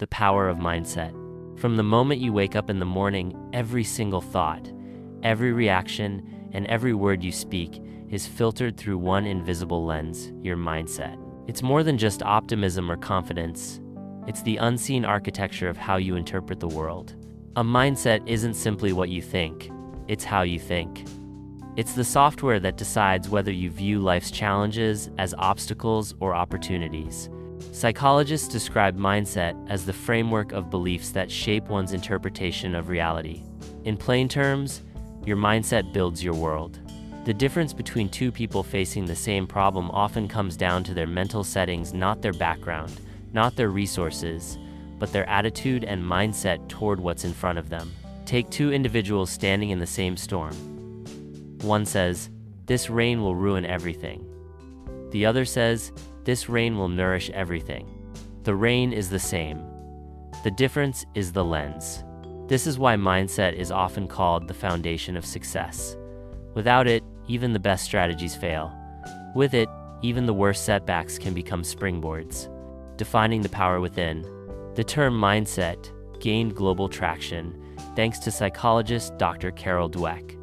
the power of mindset. From the moment you wake up in the morning, every single thought, every reaction, and every word you speak is filtered through one invisible lens, your mindset. It's more than just optimism or confidence. It's the unseen architecture of how you interpret the world. A mindset isn't simply what you think, it's how you think. It's the software that decides whether you view life's challenges as obstacles or opportunities. Psychologists describe mindset as the framework of beliefs that shape one's interpretation of reality. In plain terms, your mindset builds your world. The difference between two people facing the same problem often comes down to their mental settings, not their background, not their resources, but their attitude and mindset toward what's in front of them. Take two individuals standing in the same storm. One says, "This rain will ruin everything." The other says, "This rain will nourish everything." The rain is the same. The difference is the lens. This is why mindset is often called the foundation of success. Without it, even the best strategies fail. With it, even the worst setbacks can become springboards. Defining the power within. The term mindset gained global traction thanks to psychologist Dr. Carol Dweck,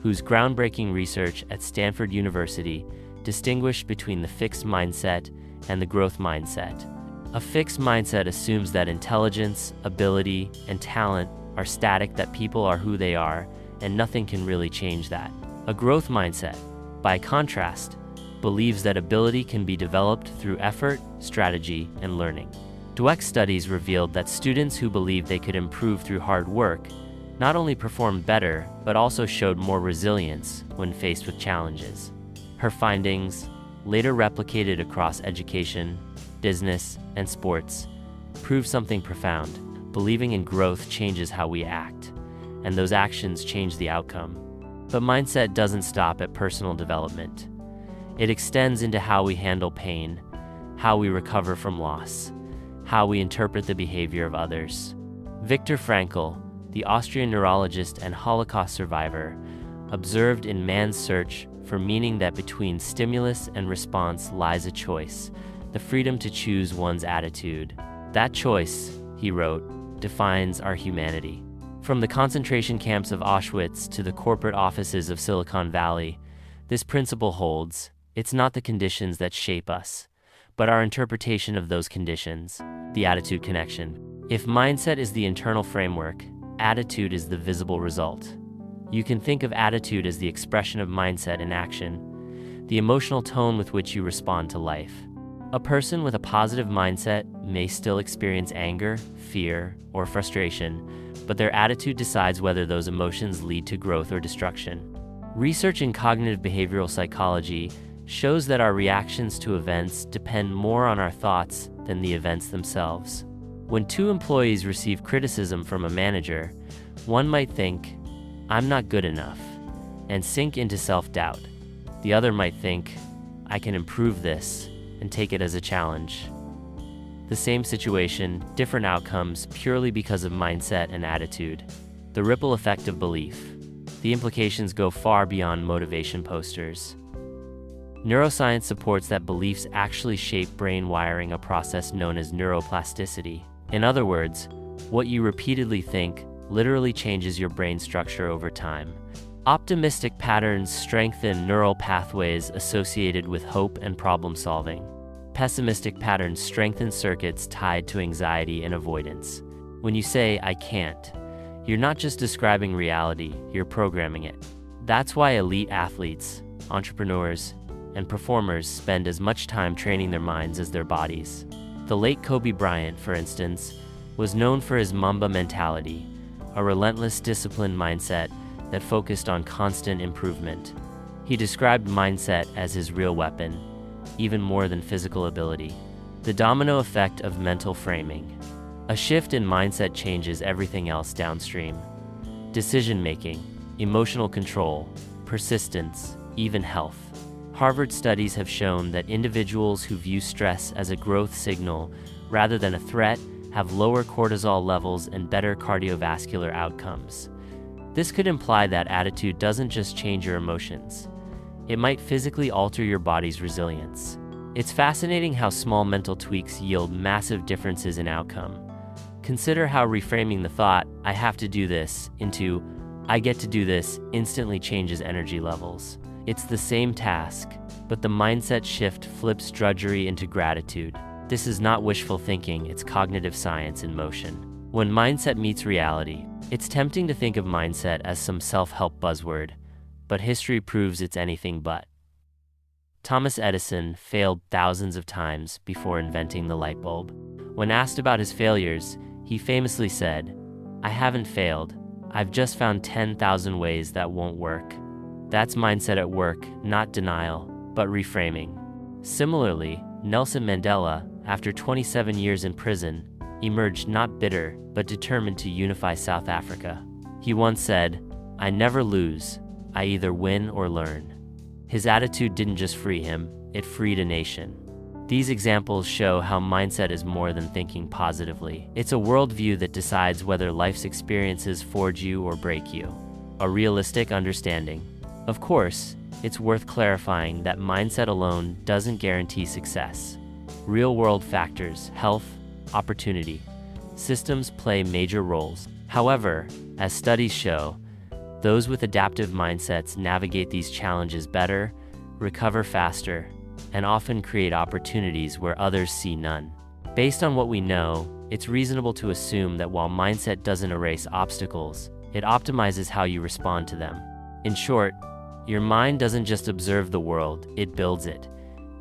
whose groundbreaking research at Stanford University distinguished between the fixed mindset and the growth mindset. A fixed mindset assumes that intelligence, ability, and talent are static, that people are who they are, and nothing can really change that. A growth mindset, by contrast, believes that ability can be developed through effort, strategy, and learning. Dweck's studies revealed that students who believed they could improve through hard work not only performed better, but also showed more resilience when faced with challenges. Her findings, later replicated across education, business, and sports, prove something profound. Believing in growth changes how we act, and those actions change the outcome. But mindset doesn't stop at personal development. It extends into how we handle pain, how we recover from loss, how we interpret the behavior of others. Viktor Frankl, the Austrian neurologist and Holocaust survivor, observed in man's search for meaning that between stimulus and response lies a choice, the freedom to choose one's attitude. That choice, he wrote, defines our humanity. From the concentration camps of Auschwitz to the corporate offices of Silicon Valley, this principle holds. It's not the conditions that shape us, but our interpretation of those conditions, the attitude connection. If mindset is the internal framework, attitude is the visible result. You can think of attitude as the expression of mindset in action, the emotional tone with which you respond to life. A person with a positive mindset may still experience anger, fear, or frustration, but their attitude decides whether those emotions lead to growth or destruction. Research in cognitive behavioral psychology shows that our reactions to events depend more on our thoughts than the events themselves. When two employees receive criticism from a manager, one might think, "I'm not good enough," and sink into self-doubt. The other might think, "I can improve this," and take it as a challenge. The same situation, different outcomes, purely because of mindset and attitude. The ripple effect of belief. The implications go far beyond motivation posters. Neuroscience supports that beliefs actually shape brain wiring, a process known as neuroplasticity. In other words, what you repeatedly think literally changes your brain structure over time. Optimistic patterns strengthen neural pathways associated with hope and problem solving. Pessimistic patterns strengthen circuits tied to anxiety and avoidance. When you say, "I can't," you're not just describing reality, you're programming it. That's why elite athletes, entrepreneurs, and performers spend as much time training their minds as their bodies. The late Kobe Bryant, for instance, was known for his Mamba mentality, a relentless, disciplined mindset that focused on constant improvement. He described mindset as his real weapon, even more than physical ability. The domino effect of mental framing. A shift in mindset changes everything else downstream. Decision-making, emotional control, persistence, even health. Harvard studies have shown that individuals who view stress as a growth signal rather than a threat have lower cortisol levels and better cardiovascular outcomes. This could imply that attitude doesn't just change your emotions. It might physically alter your body's resilience. It's fascinating how small mental tweaks yield massive differences in outcome. Consider how reframing the thought, "I have to do this," into "I get to do this" instantly changes energy levels. It's the same task, but the mindset shift flips drudgery into gratitude. This is not wishful thinking, it's cognitive science in motion. When mindset meets reality, it's tempting to think of mindset as some self-help buzzword, but history proves it's anything but. Thomas Edison failed thousands of times before inventing the light bulb. When asked about his failures, he famously said, "I haven't failed. I've just found 10,000 ways that won't work." That's mindset at work, not denial, but reframing. Similarly, Nelson Mandela, after 27 years in prison, emerged not bitter, but determined to unify South Africa. He once said, "I never lose. I either win or learn." His attitude didn't just free him, it freed a nation. These examples show how mindset is more than thinking positively. It's a worldview that decides whether life's experiences forge you or break you. A realistic understanding. Of course, it's worth clarifying that mindset alone doesn't guarantee success. Real-world factors, health, opportunity, systems play major roles. However, as studies show, those with adaptive mindsets navigate these challenges better, recover faster, and often create opportunities where others see none. Based on what we know, it's reasonable to assume that while mindset doesn't erase obstacles, it optimizes how you respond to them. In short, your mind doesn't just observe the world, it builds it.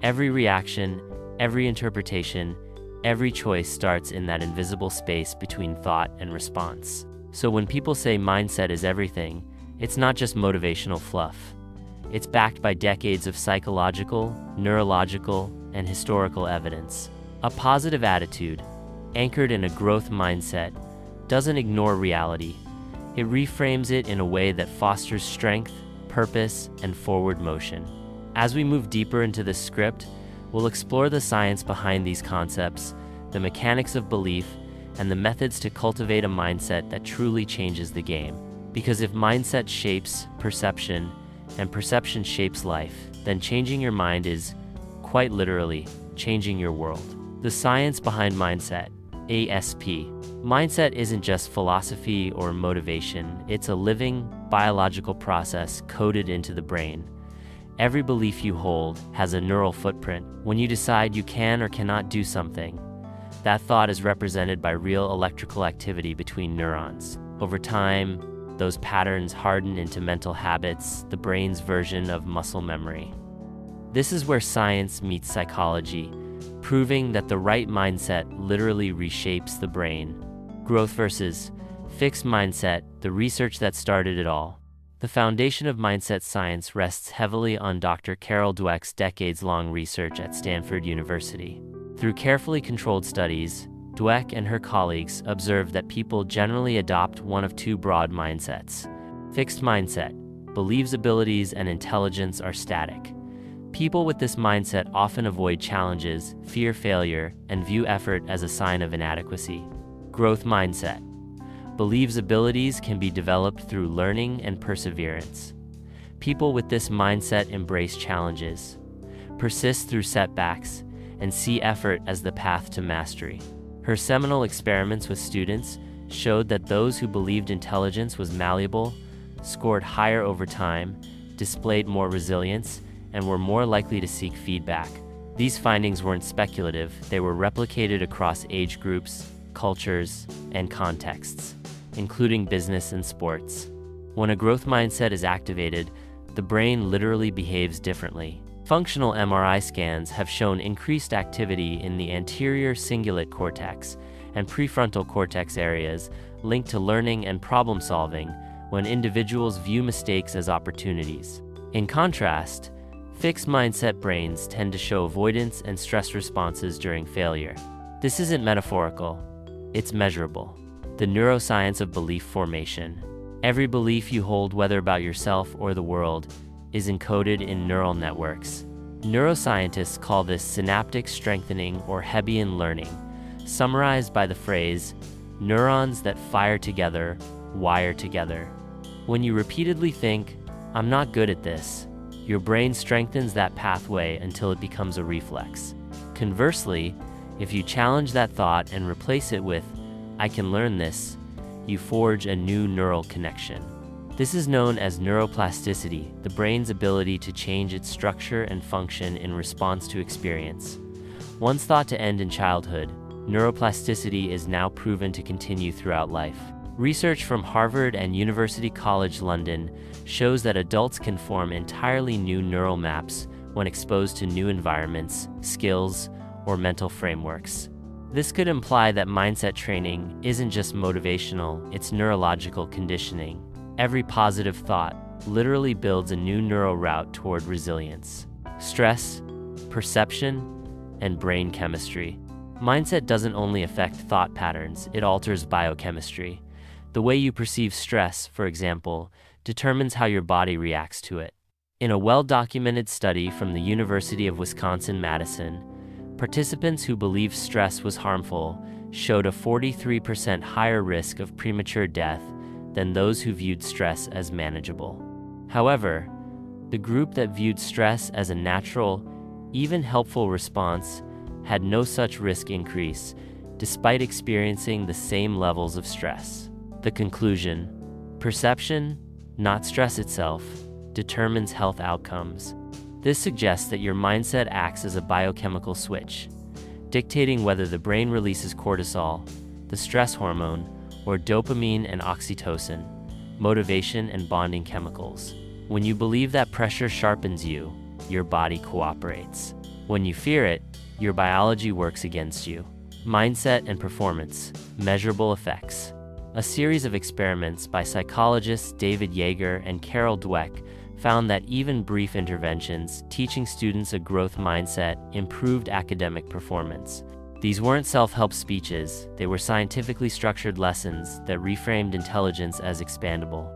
Every reaction, every interpretation, every choice starts in that invisible space between thought and response. So when people say mindset is everything, it's not just motivational fluff. It's backed by decades of psychological, neurological, and historical evidence. A positive attitude, anchored in a growth mindset, doesn't ignore reality. It reframes it in a way that fosters strength, purpose, and forward motion. As we move deeper into this script, we'll explore the science behind these concepts, the mechanics of belief, and the methods to cultivate a mindset that truly changes the game. Because if mindset shapes perception, and perception shapes life, then changing your mind is, quite literally, changing your world. The science behind mindset, ASP. Mindset isn't just philosophy or motivation, it's a living, biological process coded into the brain. Every belief you hold has a neural footprint. When you decide you can or cannot do something, that thought is represented by real electrical activity between neurons. Over time, those patterns harden into mental habits, the brain's version of muscle memory. This is where science meets psychology, proving that the right mindset literally reshapes the brain. Growth versus fixed mindset, the research that started it all. The foundation of mindset science rests heavily on Dr. Carol Dweck's decades-long research at Stanford University. Through carefully controlled studies, Dweck and her colleagues observed that people generally adopt one of two broad mindsets. Fixed mindset believes abilities and intelligence are static. People with this mindset often avoid challenges, fear failure, and view effort as a sign of inadequacy. Growth mindset believes abilities can be developed through learning and perseverance. People with this mindset embrace challenges, persist through setbacks, and see effort as the path to mastery. Her seminal experiments with students showed that those who believed intelligence was malleable, scored higher over time, displayed more resilience, and were more likely to seek feedback. These findings weren't speculative, they were replicated across age groups, cultures, and contexts, including business and sports. When a growth mindset is activated, the brain literally behaves differently. Functional MRI scans have shown increased activity in the anterior cingulate cortex and prefrontal cortex areas linked to learning and problem solving when individuals view mistakes as opportunities. In contrast, fixed mindset brains tend to show avoidance and stress responses during failure. This isn't metaphorical, it's measurable. The neuroscience of belief formation. Every belief you hold, whether about yourself or the world, is encoded in neural networks. Neuroscientists call this synaptic strengthening or Hebbian learning, summarized by the phrase, neurons that fire together, wire together. When you repeatedly think, "I'm not good at this," your brain strengthens that pathway until it becomes a reflex. Conversely, if you challenge that thought and replace it with, "I can learn this," you forge a new neural connection. This is known as neuroplasticity, the brain's ability to change its structure and function in response to experience. Once thought to end in childhood, neuroplasticity is now proven to continue throughout life. Research from Harvard and University College London shows that adults can form entirely new neural maps when exposed to new environments, skills, or mental frameworks. This could imply that mindset training isn't just motivational, it's neurological conditioning. Every positive thought literally builds a new neural route toward resilience. Stress, perception, and brain chemistry. Mindset doesn't only affect thought patterns, it alters biochemistry. The way you perceive stress, for example, determines how your body reacts to it. In a well-documented study from the University of Wisconsin-Madison, participants who believed stress was harmful showed a 43% higher risk of premature death than those who viewed stress as manageable. However, the group that viewed stress as a natural, even helpful response had no such risk increase, despite experiencing the same levels of stress. The conclusion: perception, not stress itself, determines health outcomes. This suggests that your mindset acts as a biochemical switch, dictating whether the brain releases cortisol, the stress hormone, or dopamine and oxytocin, motivation and bonding chemicals. When you believe that pressure sharpens you, your body cooperates. When you fear it, your biology works against you. Mindset and performance, measurable effects. A series of experiments by psychologists David Yeager and Carol Dweck found that even brief interventions teaching students a growth mindset improved academic performance. These weren't self-help speeches, they were scientifically structured lessons that reframed intelligence as expandable.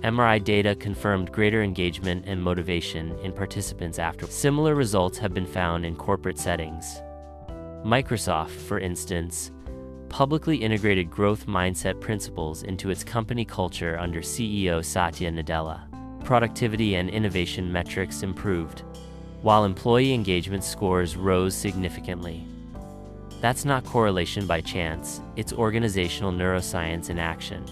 MRI data confirmed greater engagement and motivation in participants after. Similar results have been found in corporate settings. Microsoft, for instance, publicly integrated growth mindset principles into its company culture under CEO Satya Nadella. Productivity and innovation metrics improved, while employee engagement scores rose significantly. That's not correlation by chance, it's organizational neuroscience in action.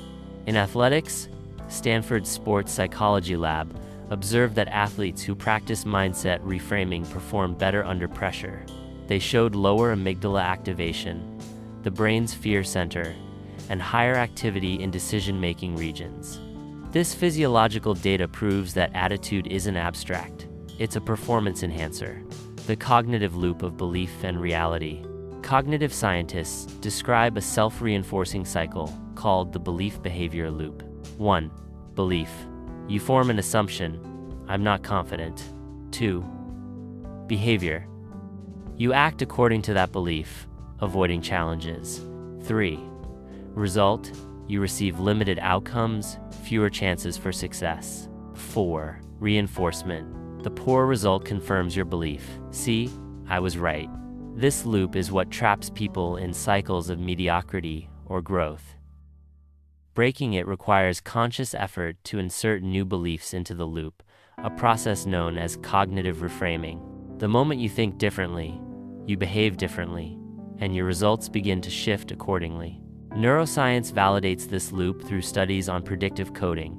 In athletics, Stanford's Sports Psychology Lab observed that athletes who practice mindset reframing performed better under pressure. They showed lower amygdala activation, the brain's fear center, and higher activity in decision-making regions. This physiological data proves that attitude isn't abstract, it's a performance enhancer. The cognitive loop of belief and reality. Cognitive scientists describe a self-reinforcing cycle called the belief-behavior loop. 1. Belief. You form an assumption, I'm not confident. 2. Behavior. You act according to that belief, avoiding challenges. 3. Result. You receive limited outcomes, fewer chances for success. 4. Reinforcement. The poor result confirms your belief. See, I was right. This loop is what traps people in cycles of mediocrity or growth. Breaking it requires conscious effort to insert new beliefs into the loop, a process known as cognitive reframing. The moment you think differently, you behave differently, and your results begin to shift accordingly. Neuroscience validates this loop through studies on predictive coding,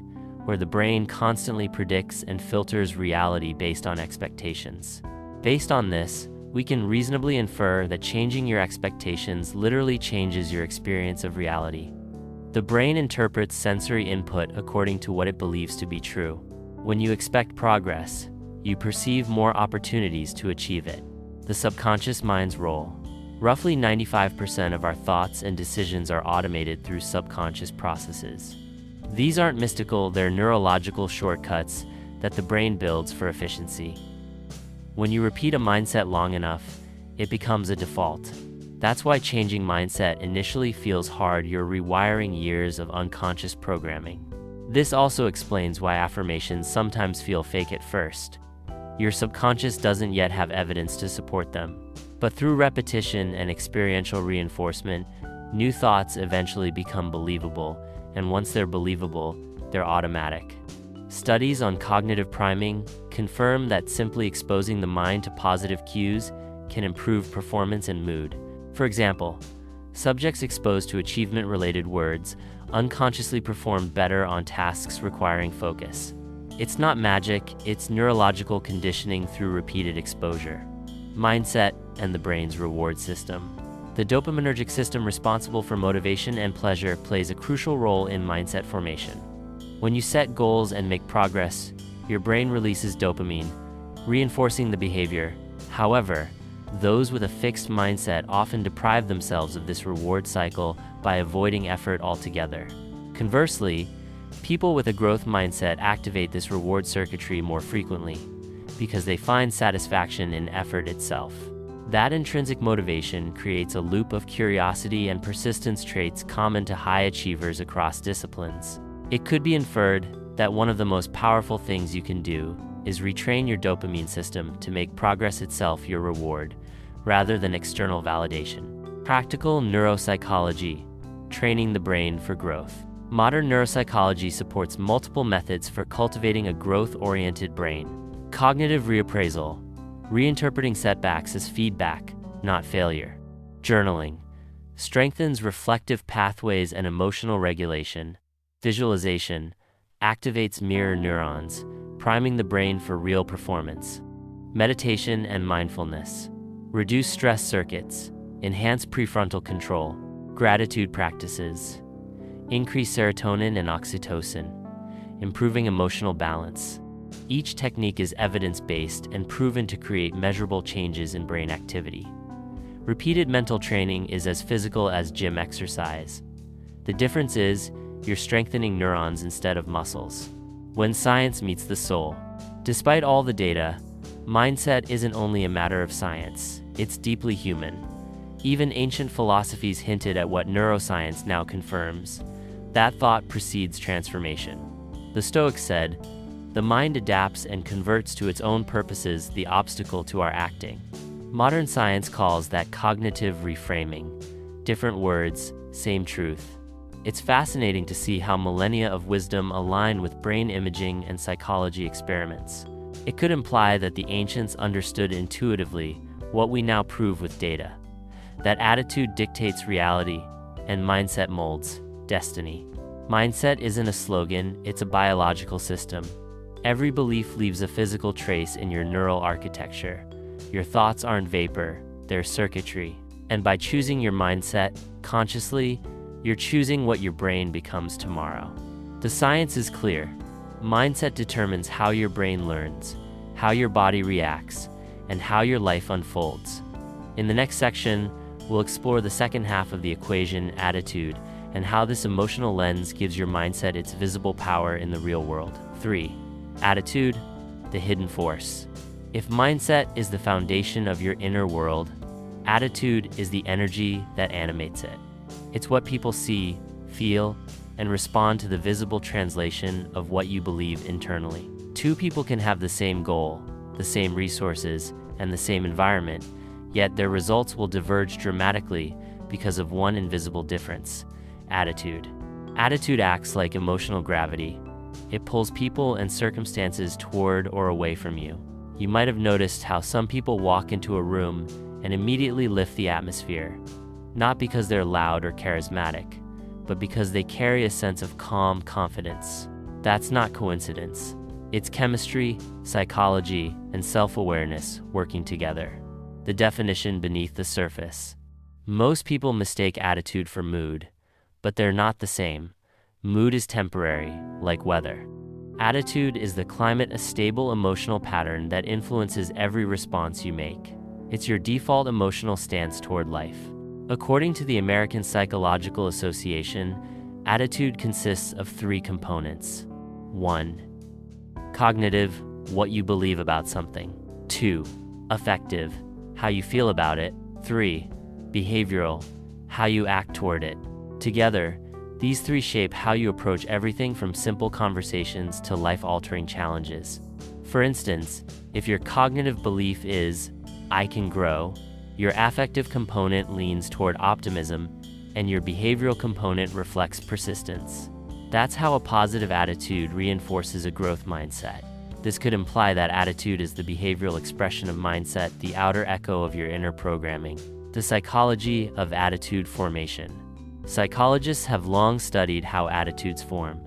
where the brain constantly predicts and filters reality based on expectations. Based on this, we can reasonably infer that changing your expectations literally changes your experience of reality. The brain interprets sensory input according to what it believes to be true. When you expect progress, you perceive more opportunities to achieve it. The subconscious mind's role. Roughly 95% of our thoughts and decisions are automated through subconscious processes. These aren't mystical, they're neurological shortcuts that the brain builds for efficiency. When you repeat a mindset long enough, it becomes a default. That's why changing mindset initially feels hard. You're rewiring years of unconscious programming. This also explains why affirmations sometimes feel fake at first. Your subconscious doesn't yet have evidence to support them. But through repetition and experiential reinforcement, new thoughts eventually become believable, and once they're believable, they're automatic. Studies on cognitive priming confirm that simply exposing the mind to positive cues can improve performance and mood. For example, Subjects exposed to achievement-related words unconsciously performed better on tasks requiring focus. It's not magic, it's neurological conditioning through repeated exposure. Mindset and the brain's reward system. The dopaminergic system responsible for motivation and pleasure plays a crucial role in mindset formation. When you set goals and make progress, your brain releases dopamine, reinforcing the behavior. However, those with a fixed mindset often deprive themselves of this reward cycle by avoiding effort altogether. Conversely, people with a growth mindset activate this reward circuitry more frequently because they find satisfaction in effort itself. That intrinsic motivation creates a loop of curiosity and persistence traits common to high achievers across disciplines. It could be inferred that one of the most powerful things you can do is retrain your dopamine system to make progress itself your reward, rather than external validation. Practical neuropsychology, training the brain for growth. Modern neuropsychology supports multiple methods for cultivating a growth-oriented brain. Cognitive reappraisal, reinterpreting setbacks as feedback, not failure. Journaling, strengthens reflective pathways and emotional regulation. Visualization, activates mirror neurons, priming the brain for real performance. Meditation and mindfulness, reduce stress circuits, enhance prefrontal control. Gratitude practices, increase serotonin and oxytocin, improving emotional balance. Each technique is evidence-based and proven to create measurable changes in brain activity. Repeated mental training is as physical as gym exercise. The difference is, you're strengthening neurons instead of muscles. When science meets the soul. Despite all the data, mindset isn't only a matter of science, it's deeply human. Even ancient philosophies hinted at what neuroscience now confirms. That thought precedes transformation. The Stoics said, "The mind adapts and converts to its own purposes the obstacle to our acting." Modern science calls that cognitive reframing. Different words, same truth. It's fascinating to see how millennia of wisdom align with brain imaging and psychology experiments. It could imply that the ancients understood intuitively what we now prove with data. That attitude dictates reality, and mindset molds destiny. Mindset isn't a slogan, it's a biological system. Every belief leaves a physical trace in your neural architecture. Your thoughts aren't vapor, they're circuitry. And by choosing your mindset consciously, you're choosing what your brain becomes tomorrow. The science is clear. Mindset determines how your brain learns, how your body reacts, and how your life unfolds. In the next section, we'll explore the second half of the equation, attitude, and how this emotional lens gives your mindset its visible power in the real world. 3. Attitude, the hidden force. If mindset is the foundation of your inner world, attitude is the energy that animates it. It's what people see, feel, and respond to the visible translation of what you believe internally. Two people can have the same goal, the same resources, and the same environment, yet their results will diverge dramatically because of one invisible difference: attitude. Attitude acts like emotional gravity. It pulls people and circumstances toward or away from you. You might have noticed how some people walk into a room and immediately lift the atmosphere, not because they're loud or charismatic, but because they carry a sense of calm confidence. That's not coincidence. It's chemistry, psychology, and self-awareness working together. The definition beneath the surface. Most people mistake attitude for mood, but they're not the same. Mood is temporary, like weather. Attitude is the climate, a stable emotional pattern that influences every response you make. It's your default emotional stance toward life. According to the American Psychological Association, attitude consists of 3 components. 1. Cognitive, what you believe about something. 2. Affective, how you feel about it. 3. Behavioral, how you act toward it. Together, these 3 shape how you approach everything from simple conversations to life-altering challenges. For instance, if your cognitive belief is, "I can grow," your affective component leans toward optimism, and your behavioral component reflects persistence. That's how a positive attitude reinforces a growth mindset. This could imply that attitude is the behavioral expression of mindset, the outer echo of your inner programming. The psychology of attitude formation. Psychologists have long studied how attitudes form.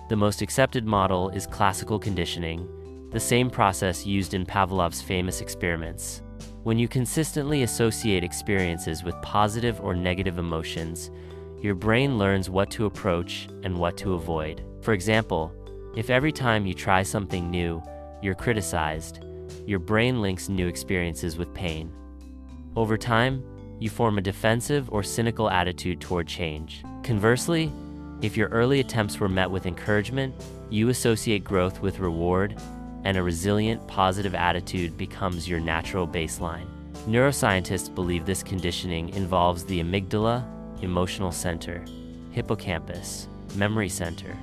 The most accepted model is classical conditioning, the same process used in Pavlov's famous experiments. When you consistently associate experiences with positive or negative emotions, your brain learns what to approach and what to avoid. For example, if every time you try something new, you're criticized, your brain links new experiences with pain. Over time, you form a defensive or cynical attitude toward change. Conversely, if your early attempts were met with encouragement, you associate growth with reward, and a resilient, positive attitude becomes your natural baseline. Neuroscientists believe this conditioning involves the amygdala, emotional center, hippocampus, memory center,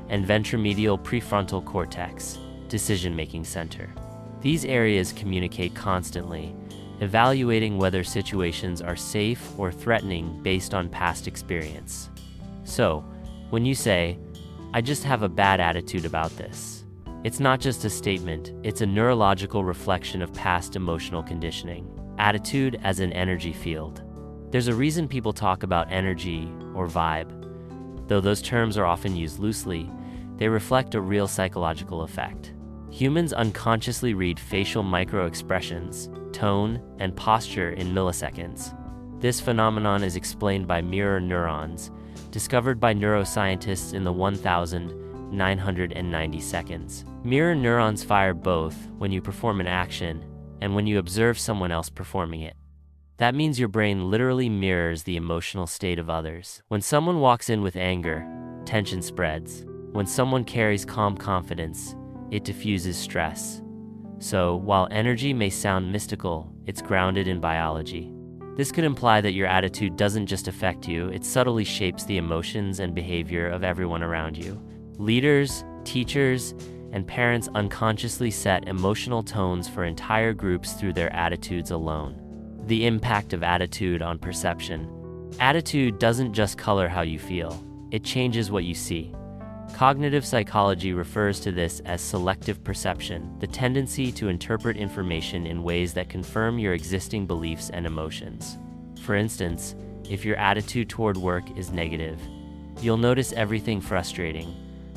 and ventromedial prefrontal cortex, decision-making center. These areas communicate constantly, evaluating whether situations are safe or threatening based on past experience. So, when you say, "I just have a bad attitude about this," it's not just a statement, it's a neurological reflection of past emotional conditioning. Attitude as an energy field. There's a reason people talk about energy or vibe. Though those terms are often used loosely, they reflect a real psychological effect. Humans unconsciously read facial micro-expressions, tone, and posture in milliseconds. This phenomenon is explained by mirror neurons, discovered by neuroscientists in the 1990 seconds. Mirror neurons fire both when you perform an action and when you observe someone else performing it. That means your brain literally mirrors the emotional state of others. When someone walks in with anger, tension spreads. When someone carries calm confidence, it diffuses stress. So, while energy may sound mystical, it's grounded in biology. This could imply that your attitude doesn't just affect you, it subtly shapes the emotions and behavior of everyone around you. Leaders, teachers, and parents unconsciously set emotional tones for entire groups through their attitudes alone. The impact of attitude on perception. Attitude doesn't just color how you feel, it changes what you see. Cognitive psychology refers to this as selective perception, the tendency to interpret information in ways that confirm your existing beliefs and emotions. For instance, if your attitude toward work is negative, you'll notice everything frustrating: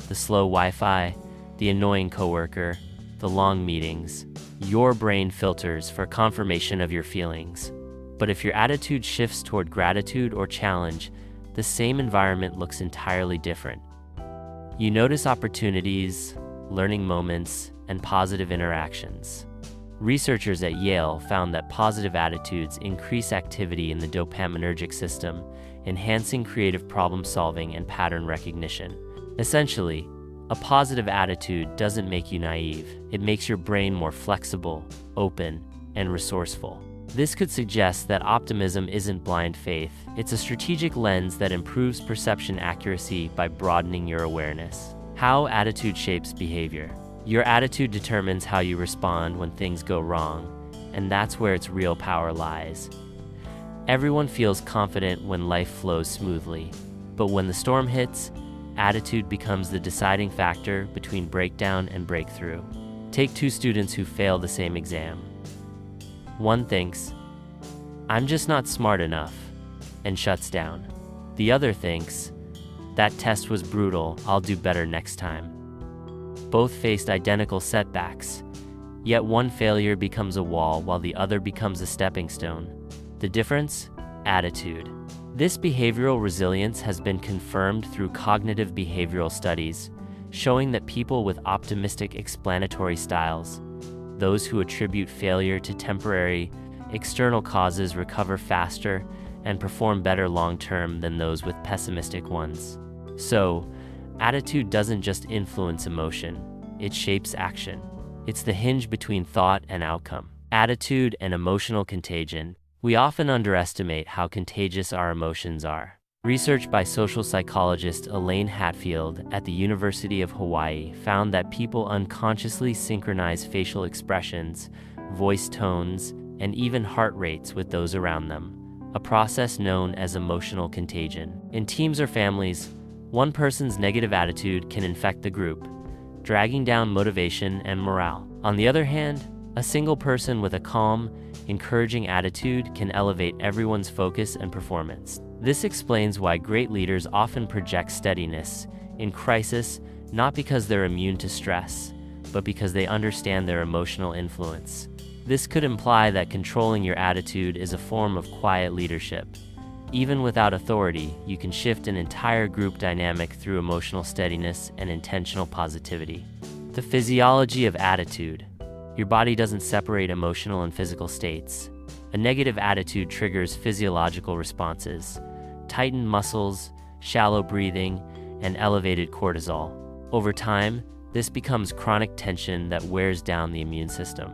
the slow Wi-Fi, the annoying coworker, the long meetings. Your brain filters for confirmation of your feelings. But if your attitude shifts toward gratitude or challenge, the same environment looks entirely different. You notice opportunities, learning moments, and positive interactions. Researchers at Yale found that positive attitudes increase activity in the dopaminergic system, enhancing creative problem solving and pattern recognition. Essentially, a positive attitude doesn't make you naive, it makes your brain more flexible, open, and resourceful. This could suggest that optimism isn't blind faith, it's a strategic lens that improves perception accuracy by broadening your awareness. How attitude shapes behavior. Your attitude determines how you respond when things go wrong, and that's where its real power lies. Everyone feels confident when life flows smoothly, but when the storm hits, attitude becomes the deciding factor between breakdown and breakthrough. Take two students who fail the same exam. One thinks, "I'm just not smart enough," and shuts down. The other thinks, "That test was brutal, I'll do better next time." Both faced identical setbacks, yet one failure becomes a wall while the other becomes a stepping stone. The difference? Attitude. This behavioral resilience has been confirmed through cognitive behavioral studies, showing that people with optimistic explanatory styles, those who attribute failure to temporary, external causes, recover faster and perform better long-term than those with pessimistic ones. So, attitude doesn't just influence emotion, it shapes action. It's the hinge between thought and outcome. Attitude and emotional contagion. We often underestimate how contagious our emotions are. Research by social psychologist Elaine Hatfield at the University of Hawaii found that people unconsciously synchronize facial expressions, voice tones, and even heart rates with those around them, a process known as emotional contagion. In teams or families, one person's negative attitude can infect the group, dragging down motivation and morale. On the other hand, a A single person with a calm, encouraging attitude can elevate everyone's focus and performance. This explains why great leaders often project steadiness in crisis, not because they're immune to stress, but because they understand their emotional influence. This could imply that controlling your attitude is a form of quiet leadership. Even without authority, you can shift an entire group dynamic through emotional steadiness and intentional positivity. The physiology of attitude. Your body doesn't separate emotional and physical states. A negative attitude triggers physiological responses: tightened muscles, shallow breathing, and elevated cortisol. Over time, this becomes chronic tension that wears down the immune system.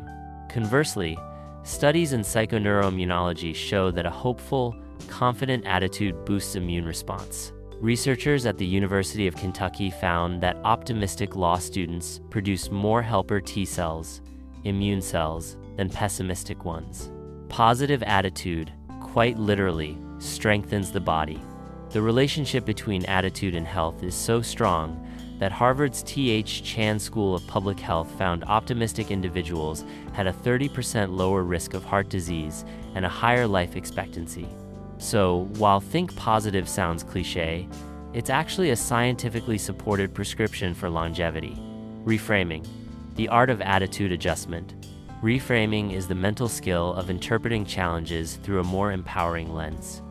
Conversely, studies in psychoneuroimmunology show that a hopeful, confident attitude boosts immune response. Researchers at the University of Kentucky found that optimistic law students produced more helper T cells, immune cells, than pessimistic ones. Positive attitude, quite literally, strengthens the body. The relationship between attitude and health is so strong that Harvard's T.H. Chan School of Public Health found optimistic individuals had a 30% lower risk of heart disease and a higher life expectancy. So, while think positive sounds cliche, it's actually a scientifically supported prescription for longevity. Reframing, the art of attitude adjustment. Reframing is the mental skill of interpreting challenges through a more empowering lens.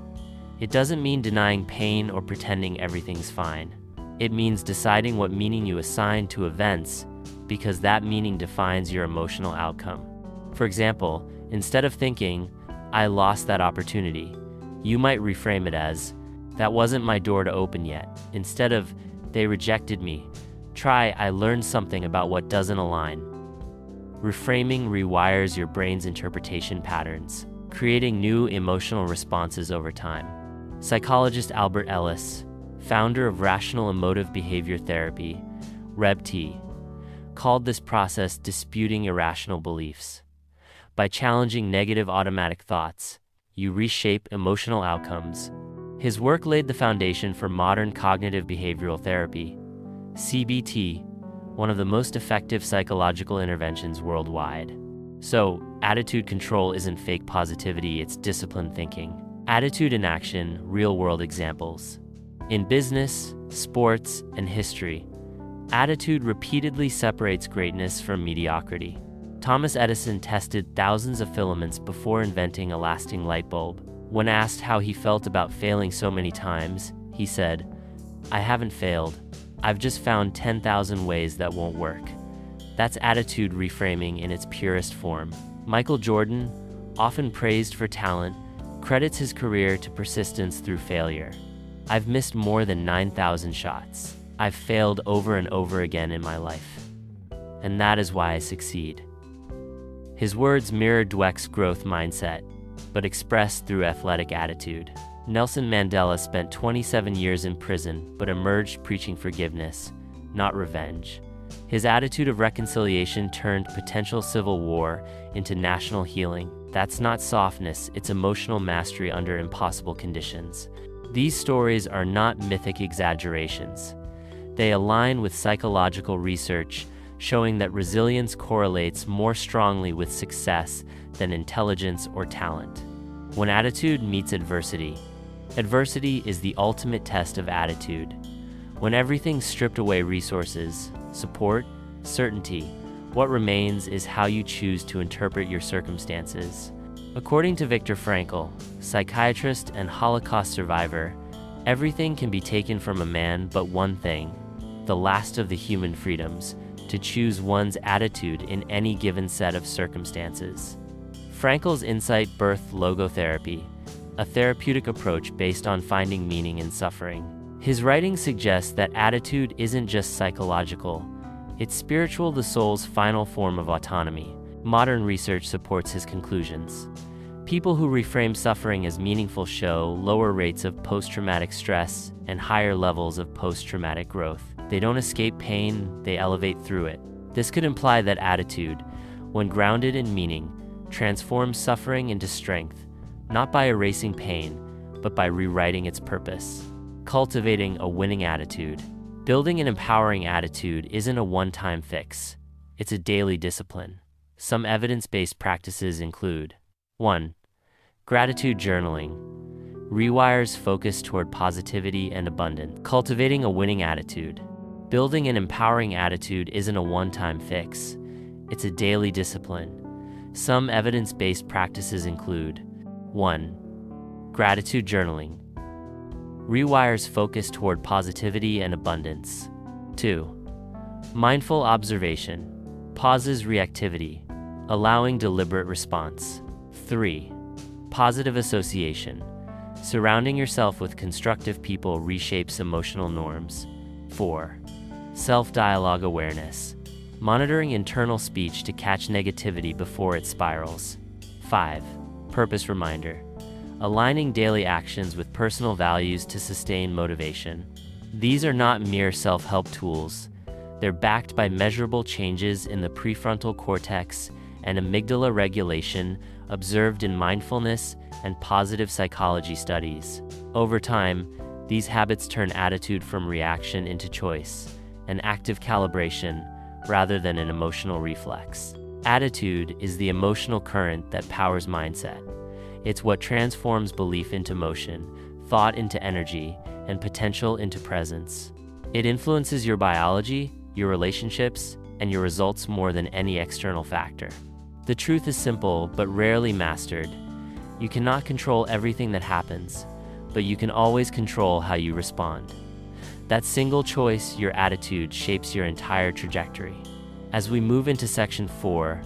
It doesn't mean denying pain or pretending everything's fine. It means deciding what meaning you assign to events, because that meaning defines your emotional outcome. For example, instead of thinking, "I lost that opportunity," you might reframe it as, "That wasn't my door to open yet." Instead of, "They rejected me," try, "I learned something about what doesn't align." Reframing rewires your brain's interpretation patterns, creating new emotional responses over time. Psychologist Albert Ellis, founder of Rational Emotive Behavior Therapy, REBT, called this process disputing irrational beliefs. By challenging negative automatic thoughts, you reshape emotional outcomes. His work laid the foundation for modern cognitive behavioral therapy, CBT, one of the most effective psychological interventions worldwide. So, attitude control isn't fake positivity, it's disciplined thinking. Attitude in action, real-world examples. In business, sports, and history, attitude repeatedly separates greatness from mediocrity. Thomas Edison tested thousands of filaments before inventing a lasting light bulb. When asked how he felt about failing so many times, he said, "I haven't failed. I've just found 10,000 ways that won't work." That's attitude reframing in its purest form. Michael Jordan, often praised for talent, credits his career to persistence through failure. "I've missed more than 9,000 shots. I've failed over and over again in my life. And that is why I succeed." His words mirror Dweck's growth mindset, but expressed through athletic attitude. Nelson Mandela spent 27 years in prison, but emerged preaching forgiveness, not revenge. His attitude of reconciliation turned potential civil war into national healing. That's not softness, it's emotional mastery under impossible conditions. These stories are not mythic exaggerations. They align with psychological research, showing that resilience correlates more strongly with success than intelligence or talent. When attitude meets adversity, adversity is the ultimate test of attitude. When everything's stripped away resources, support, certainty, what remains is how you choose to interpret your circumstances. According to Viktor Frankl, psychiatrist and Holocaust survivor, everything can be taken from a man but one thing, the last of the human freedoms, to choose one's attitude in any given set of circumstances. Frankl's insight birthed logotherapy, a therapeutic approach based on finding meaning in suffering. His writing suggests that attitude isn't just psychological, it's spiritual, the soul's final form of autonomy. Modern research supports his conclusions. People who reframe suffering as meaningful show lower rates of post-traumatic stress and higher levels of post-traumatic growth. They don't escape pain, they elevate through it. This could imply that attitude, when grounded in meaning, transforms suffering into strength, not by erasing pain, but by rewriting its purpose. Cultivating a winning attitude. Building an empowering attitude isn't a one-time fix. It's a daily discipline. Some evidence-based practices include 1. Gratitude journaling. Rewires focus toward positivity and abundance. Cultivating a winning attitude. Building an empowering attitude isn't a one-time fix. It's a daily discipline. Some evidence-based practices include 1. Gratitude journaling. Rewires focus toward positivity and abundance. 2. Mindful observation. Pauses reactivity, allowing deliberate response. 3. Positive association. Surrounding yourself with constructive people reshapes emotional norms. 4. Self-dialogue awareness. Monitoring internal speech to catch negativity before it spirals. 5. Purpose reminder. Aligning daily actions with personal values to sustain motivation. These are not mere self-help tools. They're backed by measurable changes in the prefrontal cortex and amygdala regulation observed in mindfulness and positive psychology studies. Over time, these habits turn attitude from reaction into choice, an active calibration rather than an emotional reflex. Attitude is the emotional current that powers mindset. It's what transforms belief into motion, thought into energy, and potential into presence. It influences your biology, your relationships, and your results more than any external factor. The truth is simple but rarely mastered. You cannot control everything that happens, but you can always control how you respond. That single choice, your attitude, shapes your entire trajectory. As we move into section 4,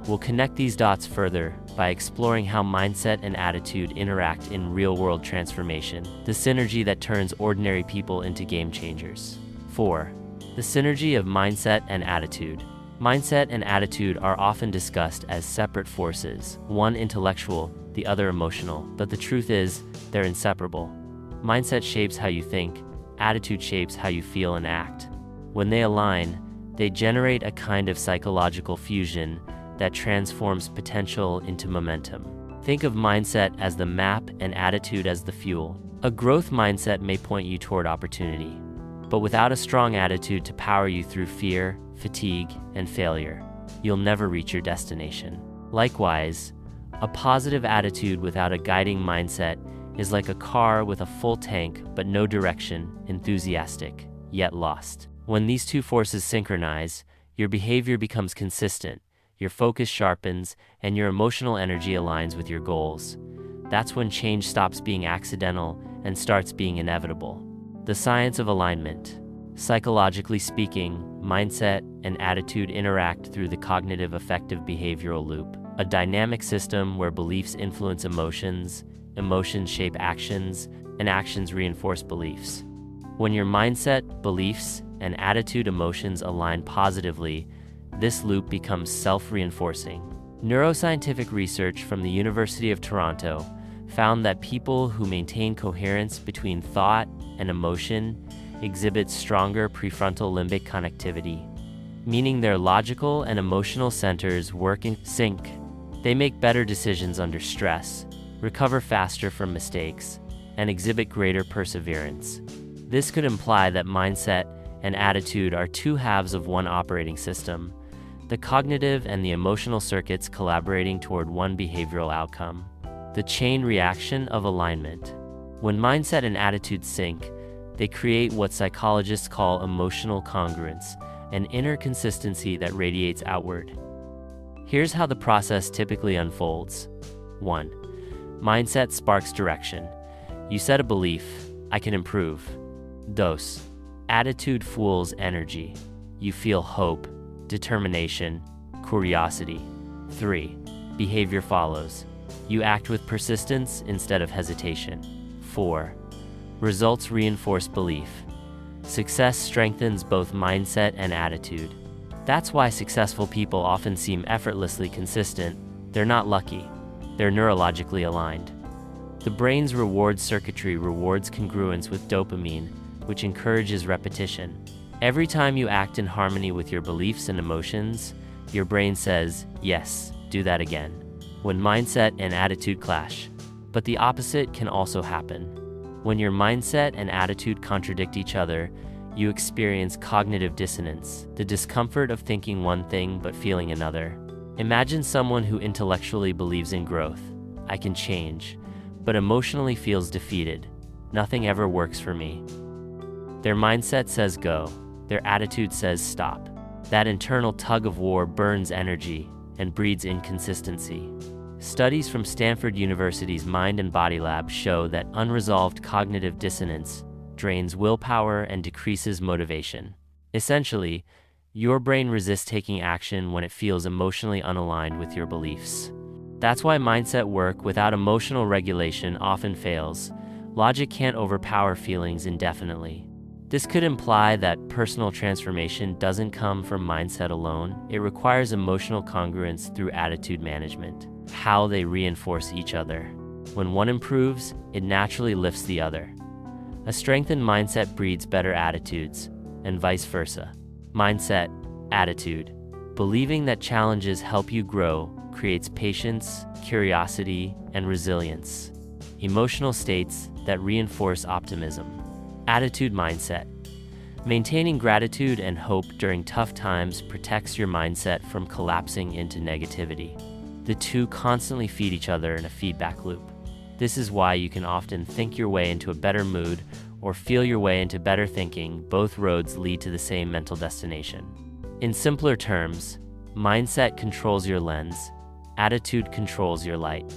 we'll connect these dots further by exploring how mindset and attitude interact in real-world transformation, the synergy that turns ordinary people into game changers. 4. The synergy of mindset and attitude. Mindset and attitude are often discussed as separate forces, one intellectual, the other emotional, but the truth is, they're inseparable. Mindset shapes how you think, attitude shapes how you feel and act. When they align, they generate a kind of psychological fusion that transforms potential into momentum. Think of mindset as the map and attitude as the fuel. A growth mindset may point you toward opportunity, but without a strong attitude to power you through fear, fatigue, and failure, you'll never reach your destination. Likewise, a positive attitude without a guiding mindset is like a car with a full tank but no direction, enthusiastic, yet lost. When these two forces synchronize, your behavior becomes consistent, your focus sharpens, and your emotional energy aligns with your goals. That's when change stops being accidental and starts being inevitable. The science of alignment. Psychologically speaking, mindset and attitude interact through the cognitive affective behavioral loop, a dynamic system where beliefs influence emotions, emotions shape actions, and actions reinforce beliefs. When your mindset, beliefs, and attitude emotions align positively, this loop becomes self-reinforcing. Neuroscientific research from the University of Toronto found that people who maintain coherence between thought and emotion exhibit stronger prefrontal limbic connectivity, meaning their logical and emotional centers work in sync. They make better decisions under stress, recover faster from mistakes, and exhibit greater perseverance. This could imply that mindset and attitude are two halves of one operating system, the cognitive and the emotional circuits collaborating toward one behavioral outcome. The chain reaction of alignment. When mindset and attitude sync, they create what psychologists call emotional congruence, an inner consistency that radiates outward. Here's how the process typically unfolds. 1. Mindset sparks direction. You set a belief, I can improve. 2. Attitude fuels energy. You feel hope, determination, curiosity. 3. Behavior follows. You act with persistence instead of hesitation. 4. Results reinforce belief. Success strengthens both mindset and attitude. That's why successful people often seem effortlessly consistent. They're not lucky. They're neurologically aligned. The brain's reward circuitry rewards congruence with dopamine, which encourages repetition. Every time you act in harmony with your beliefs and emotions, your brain says, yes, do that again. When mindset and attitude clash. But the opposite can also happen. When your mindset and attitude contradict each other, you experience cognitive dissonance, the discomfort of thinking one thing but feeling another. Imagine someone who intellectually believes in growth. I can change, but emotionally feels defeated. Nothing ever works for me. Their mindset says go. Their attitude says stop. That internal tug of war burns energy and breeds inconsistency. Studies from Stanford University's Mind and Body Lab show that unresolved cognitive dissonance drains willpower and decreases motivation. Essentially, your brain resists taking action when it feels emotionally unaligned with your beliefs. That's why mindset work without emotional regulation often fails. Logic can't overpower feelings indefinitely. This could imply that personal transformation doesn't come from mindset alone. It requires emotional congruence through attitude management, how they reinforce each other. When one improves, it naturally lifts the other. A strengthened mindset breeds better attitudes, and vice versa. Mindset, attitude. Believing that challenges help you grow creates patience, curiosity, and resilience. Emotional states that reinforce optimism. Attitude mindset. Maintaining gratitude and hope during tough times protects your mindset from collapsing into negativity. The two constantly feed each other in a feedback loop. This is why you can often think your way into a better mood or feel your way into better thinking. Both roads lead to the same mental destination. In simpler terms, mindset controls your lens, attitude controls your light.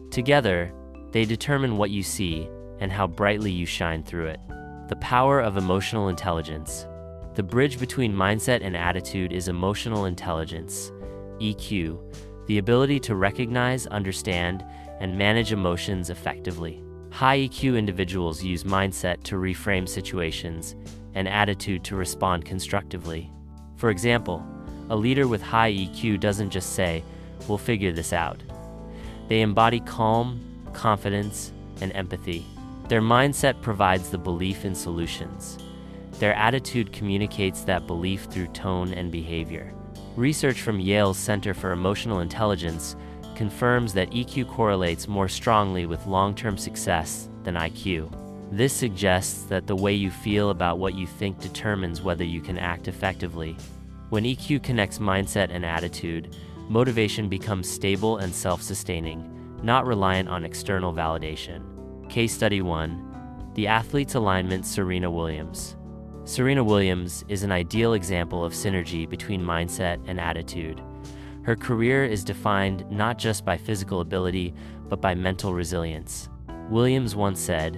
Together, they determine what you see and how brightly you shine through it. The power of emotional intelligence. The bridge between mindset and attitude is emotional intelligence, EQ, the ability to recognize, understand, and manage emotions effectively. High EQ individuals use mindset to reframe situations and attitude to respond constructively. For example, a leader with high EQ doesn't just say, "We'll figure this out." They embody calm, confidence, and empathy. Their mindset provides the belief in solutions. Their attitude communicates that belief through tone and behavior. Research from Yale's Center for Emotional Intelligence confirms that EQ correlates more strongly with long-term success than IQ. This suggests that the way you feel about what you think determines whether you can act effectively. When EQ connects mindset and attitude, motivation becomes stable and self-sustaining, not reliant on external validation. Case Study 1. The Athlete's Alignment. Serena Williams. Serena Williams is an ideal example of synergy between mindset and attitude. Her career is defined not just by physical ability, but by mental resilience. Williams once said,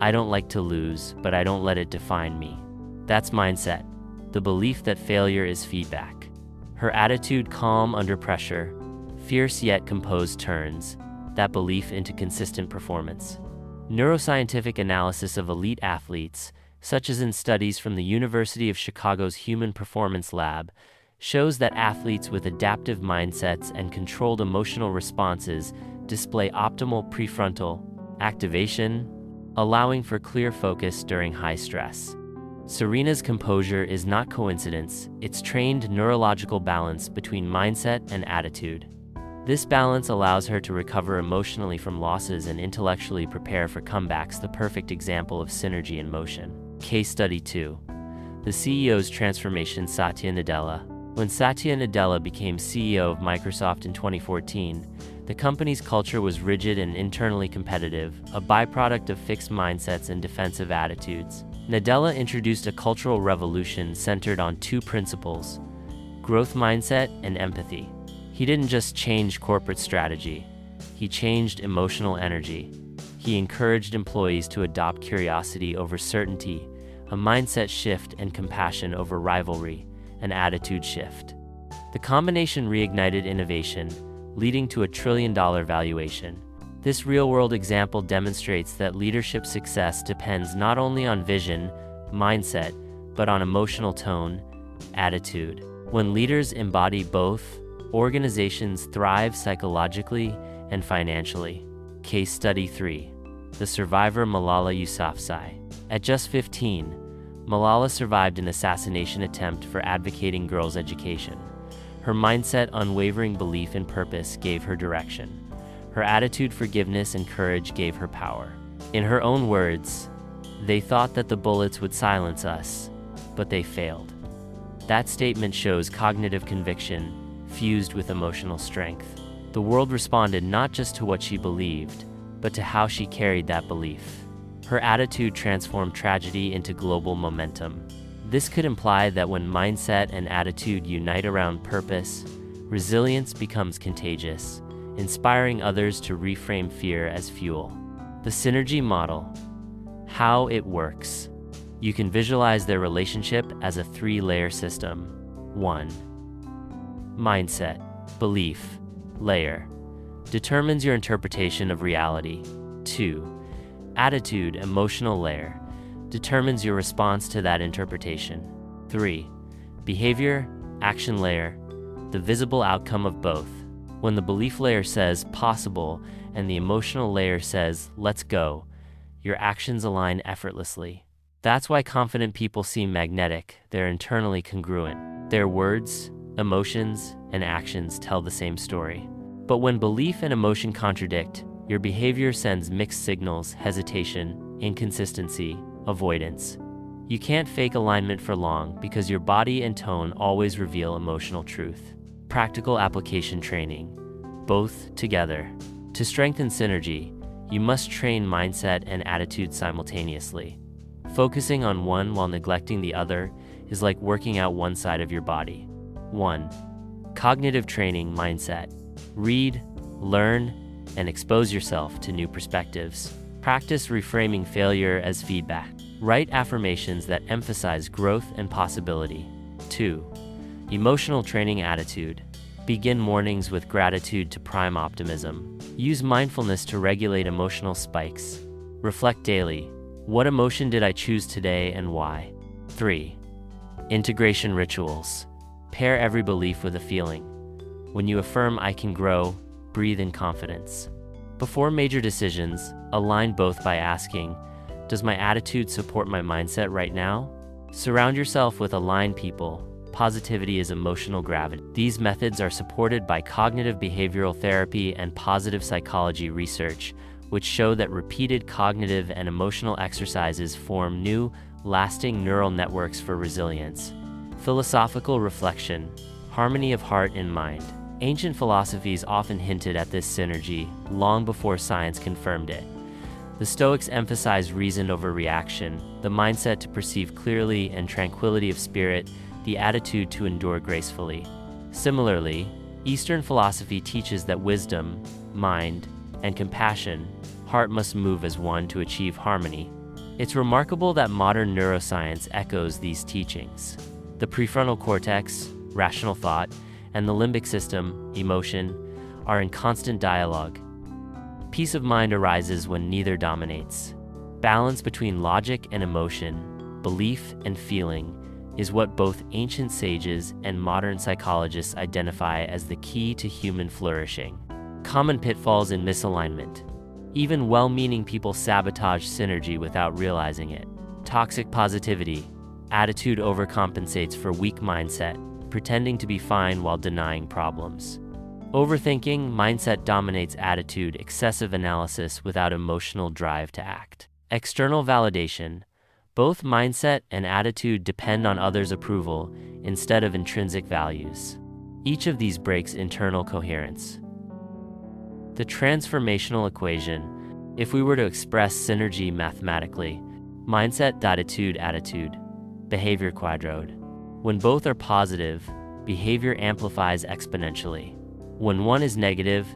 "I don't like to lose, but I don't let it define me." That's mindset, the belief that failure is feedback. Her attitude, calm under pressure, fierce yet composed, turns that belief into consistent performance. Neuroscientific analysis of elite athletes, such as in studies from the University of Chicago's Human Performance Lab, shows that athletes with adaptive mindsets and controlled emotional responses display optimal prefrontal activation, allowing for clear focus during high stress. Serena's composure is not coincidence, it's trained neurological balance between mindset and attitude. This balance allows her to recover emotionally from losses and intellectually prepare for comebacks, the perfect example of synergy in motion. Case Study 2. The CEO's transformation. Satya Nadella. When Satya Nadella became CEO of Microsoft in 2014, the company's culture was rigid and internally competitive, a byproduct of fixed mindsets and defensive attitudes. Nadella introduced a cultural revolution centered on two principles: growth mindset and empathy. He didn't just change corporate strategy, he changed emotional energy. He encouraged employees to adopt curiosity over certainty, a mindset shift, and compassion over rivalry, an attitude shift. The combination reignited innovation, leading to a $1 trillion valuation. This real-world example demonstrates that leadership success depends not only on vision, mindset, but on emotional tone, attitude. When leaders embody both, organizations thrive psychologically and financially. Case Study 3. The survivor Malala Yousafzai. At just 15, Malala survived an assassination attempt for advocating girls' education. Her mindset, unwavering belief in purpose gave her direction. Her attitude, forgiveness, and courage gave her power. In her own words, "They thought that the bullets would silence us, but they failed." That statement shows cognitive conviction, fused with emotional strength. The world responded not just to what she believed, but to how she carried that belief. Her attitude transformed tragedy into global momentum. This could imply that when mindset and attitude unite around purpose, resilience becomes contagious, inspiring others to reframe fear as fuel. The synergy model. How it works. You can visualize their relationship as a three-layer system. 1. Mindset, belief, layer. Determines your interpretation of reality. 2. Attitude, emotional layer. Determines your response to that interpretation. 3. Behavior, action layer. The visible outcome of both. When the belief layer says possible and the emotional layer says let's go, your actions align effortlessly. That's why confident people seem magnetic. They're internally congruent. Their words, emotions, and actions tell the same story. But when belief and emotion contradict, your behavior sends mixed signals: hesitation, inconsistency, avoidance. You can't fake alignment for long because your body and tone always reveal emotional truth. Practical application training. Both together. To strengthen synergy, you must train mindset and attitude simultaneously. Focusing on one while neglecting the other is like working out one side of your body. 1. Cognitive training mindset. Read, learn, and expose yourself to new perspectives. Practice reframing failure as feedback. Write affirmations that emphasize growth and possibility. 2. Emotional training attitude. Begin mornings with gratitude to prime optimism. Use mindfulness to regulate emotional spikes. Reflect daily. What emotion did I choose today and why? 3. Integration rituals. Pair every belief with a feeling. When you affirm I can grow, breathe in confidence. Before major decisions, align both by asking, does my attitude support my mindset right now? Surround yourself with aligned people. Positivity is emotional gravity. These methods are supported by cognitive behavioral therapy and positive psychology research, which show that repeated cognitive and emotional exercises form new, lasting neural networks for resilience. Philosophical reflection. Harmony of heart and mind. Ancient philosophies often hinted at this synergy long before science confirmed it. The Stoics emphasized reason over reaction, the mindset to perceive clearly and tranquility of spirit, the attitude to endure gracefully. Similarly, Eastern philosophy teaches that wisdom, mind, and compassion, heart must move as one to achieve harmony. It's remarkable that modern neuroscience echoes these teachings. The prefrontal cortex, rational thought, and the limbic system, emotion, are in constant dialogue. Peace of mind arises when neither dominates. Balance between logic and emotion, belief and feeling, is what both ancient sages and modern psychologists identify as the key to human flourishing. Common pitfalls in misalignment. Even well-meaning people sabotage synergy without realizing it. Toxic positivity. Attitude overcompensates for weak mindset, pretending to be fine while denying problems. Overthinking. Mindset dominates attitude, excessive analysis without emotional drive to act. External validation. Both mindset and attitude depend on others' approval instead of intrinsic values. Each of these breaks internal coherence. The transformational equation. If we were to express synergy mathematically, mindset, attitude, behavior quadrate. When both are positive, behavior amplifies exponentially. When one is negative,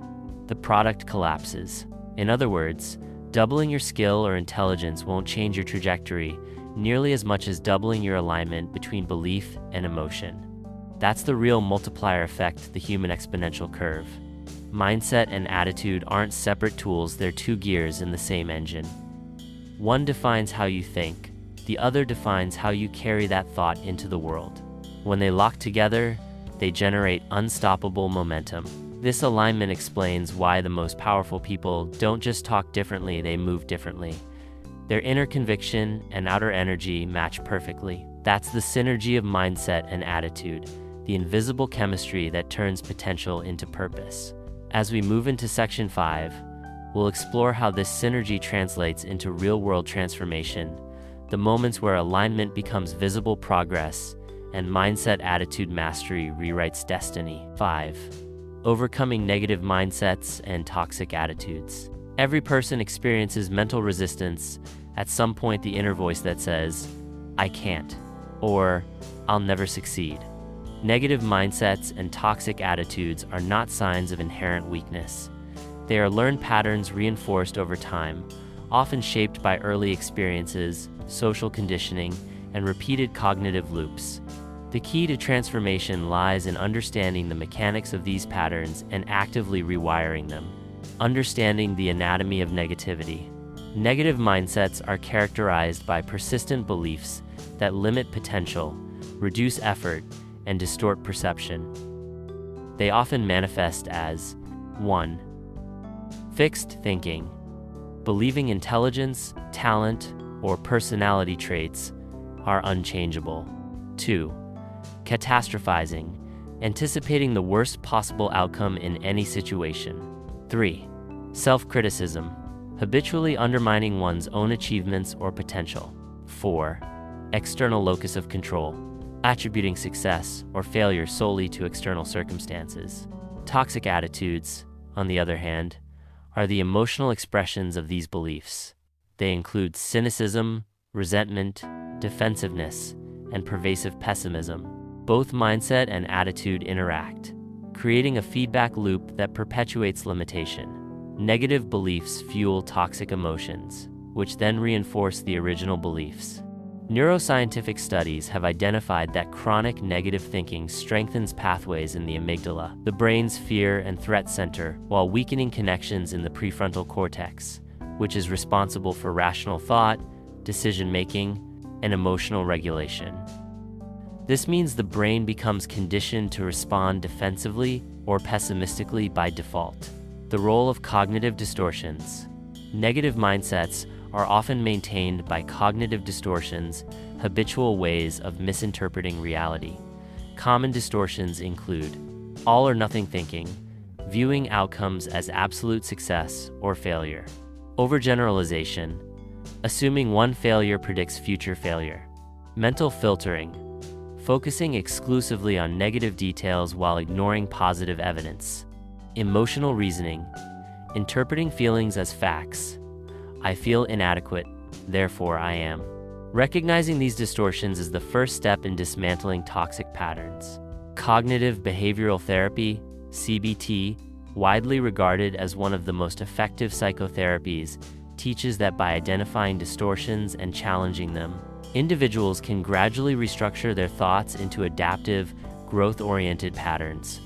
the product collapses. In other words, doubling your skill or intelligence won't change your trajectory nearly as much as doubling your alignment between belief and emotion. That's the real multiplier effect, the human exponential curve. Mindset and attitude aren't separate tools, they're two gears in the same engine. One defines how you think, the other defines how you carry that thought into the world. When they lock together, they generate unstoppable momentum. This alignment explains why the most powerful people don't just talk differently, they move differently. Their inner conviction and outer energy match perfectly. That's the synergy of mindset and attitude, the invisible chemistry that turns potential into purpose. As we move into Section 5, we'll explore how this synergy translates into real-world transformation, the moments where alignment becomes visible progress and mindset attitude mastery rewrites destiny. 5. Overcoming negative mindsets and toxic attitudes. Every person experiences mental resistance. At some point, the inner voice that says, "I can't," or "I'll never succeed." Negative mindsets and toxic attitudes are not signs of inherent weakness. They are learned patterns reinforced over time, often shaped by early experiences, social conditioning, and repeated cognitive loops. The key to transformation lies in understanding the mechanics of these patterns and actively rewiring them. Understanding the anatomy of negativity. Negative mindsets are characterized by persistent beliefs that limit potential, reduce effort, and distort perception. They often manifest as 1. Fixed thinking, believing intelligence, talent, or personality traits are unchangeable. 2. Catastrophizing, anticipating the worst possible outcome in any situation. 3. Self-criticism, habitually undermining one's own achievements or potential. 4. External locus of control, attributing success or failure solely to external circumstances. Toxic attitudes, on the other hand, are the emotional expressions of these beliefs. They include cynicism, resentment, defensiveness, and pervasive pessimism. Both mindset and attitude interact, creating a feedback loop that perpetuates limitation. Negative beliefs fuel toxic emotions, which then reinforce the original beliefs. Neuroscientific studies have identified that chronic negative thinking strengthens pathways in the amygdala, the brain's fear and threat center, while weakening connections in the prefrontal cortex, which is responsible for rational thought, decision-making, and emotional regulation. This means the brain becomes conditioned to respond defensively or pessimistically by default. The role of cognitive distortions. Negative mindsets are often maintained by cognitive distortions, habitual ways of misinterpreting reality. Common distortions include all or nothing thinking, viewing outcomes as absolute success or failure. Overgeneralization, assuming one failure predicts future failure. Mental filtering, focusing exclusively on negative details while ignoring positive evidence. Emotional reasoning, interpreting feelings as facts. I feel inadequate, therefore I am. Recognizing these distortions is the first step in dismantling toxic patterns. Cognitive behavioral therapy, CBT, widely regarded as one of the most effective psychotherapies, teaches that by identifying distortions and challenging them, individuals can gradually restructure their thoughts into adaptive, growth-oriented patterns.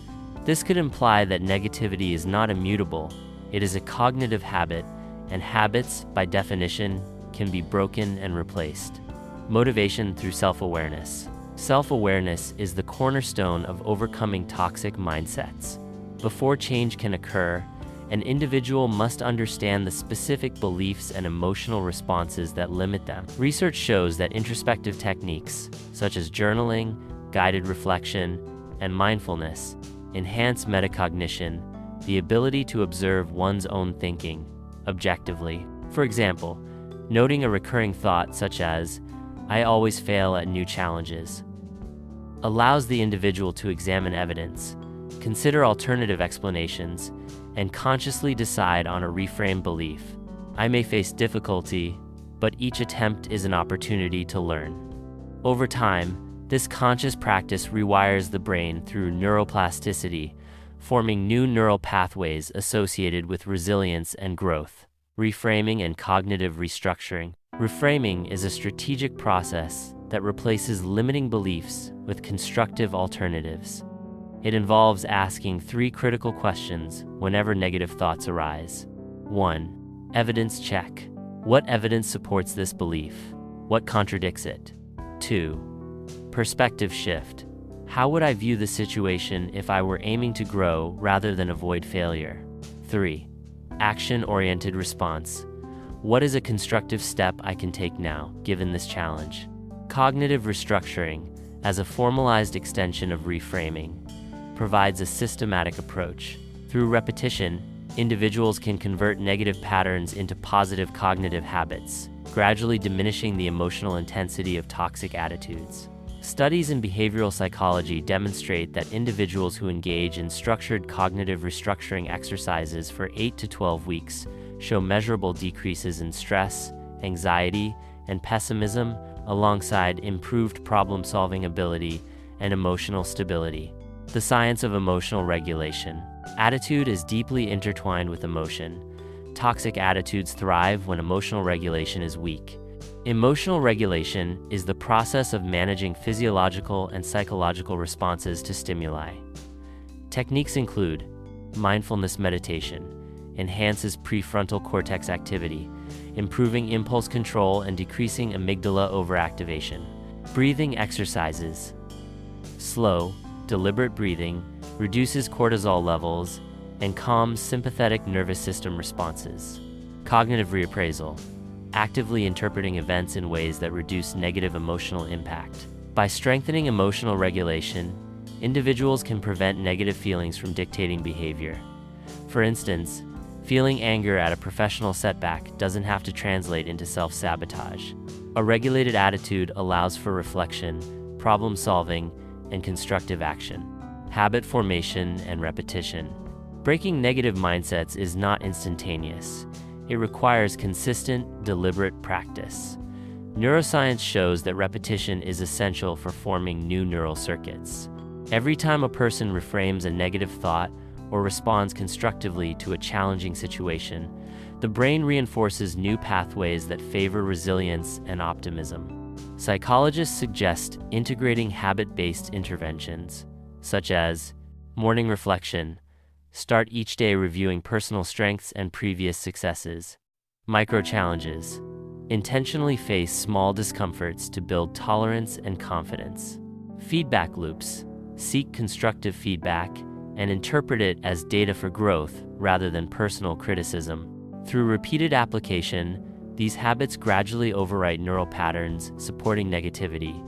This could imply that negativity is not immutable, it is a cognitive habit, and habits, by definition, can be broken and replaced. Motivation through self-awareness. Self-awareness is the cornerstone of overcoming toxic mindsets. Before change can occur, an individual must understand the specific beliefs and emotional responses that limit them. Research shows that introspective techniques, such as journaling, guided reflection, and mindfulness, enhance metacognition, the ability to observe one's own thinking objectively. For example, noting a recurring thought such as, "I always fail at new challenges," allows the individual to examine evidence, consider alternative explanations, and consciously decide on a reframed belief. I may face difficulty, but each attempt is an opportunity to learn. Over time, this conscious practice rewires the brain through neuroplasticity, forming new neural pathways associated with resilience and growth. Reframing and cognitive restructuring. Reframing is a strategic process that replaces limiting beliefs with constructive alternatives. It involves asking 3 critical questions whenever negative thoughts arise. 1. Evidence check. What evidence supports this belief? What contradicts it? 2. Perspective shift. How would I view the situation if I were aiming to grow rather than avoid failure? 3. Action-oriented response. What is a constructive step I can take now, given this challenge? Cognitive restructuring, as a formalized extension of reframing, provides a systematic approach. Through repetition, individuals can convert negative patterns into positive cognitive habits, gradually diminishing the emotional intensity of toxic attitudes. Studies in behavioral psychology demonstrate that individuals who engage in structured cognitive restructuring exercises for 8 to 12 weeks show measurable decreases in stress, anxiety, and pessimism, alongside improved problem-solving ability and emotional stability. The science of emotional regulation. Attitude is deeply intertwined with emotion. Toxic attitudes thrive when emotional regulation is weak. Emotional regulation is the process of managing physiological and psychological responses to stimuli. Techniques include mindfulness meditation, enhances prefrontal cortex activity, improving impulse control and decreasing amygdala overactivation. Breathing exercises. Slow, deliberate breathing reduces cortisol levels and calms sympathetic nervous system responses. Cognitive reappraisal. Actively interpreting events in ways that reduce negative emotional impact. By strengthening emotional regulation, individuals can prevent negative feelings from dictating behavior. For instance, feeling anger at a professional setback doesn't have to translate into self-sabotage. A regulated attitude allows for reflection, problem-solving, and constructive action. Habit formation and repetition. Breaking negative mindsets is not instantaneous. It requires consistent, deliberate practice. Neuroscience shows that repetition is essential for forming new neural circuits. Every time a person reframes a negative thought or responds constructively to a challenging situation, the brain reinforces new pathways that favor resilience and optimism. Psychologists suggest integrating habit-based interventions, such as morning reflection. Start each day reviewing personal strengths and previous successes. Micro-challenges. Intentionally face small discomforts to build tolerance and confidence. Feedback loops. Seek constructive feedback and interpret it as data for growth rather than personal criticism. Through repeated application, these habits gradually overwrite neural patterns supporting negativity,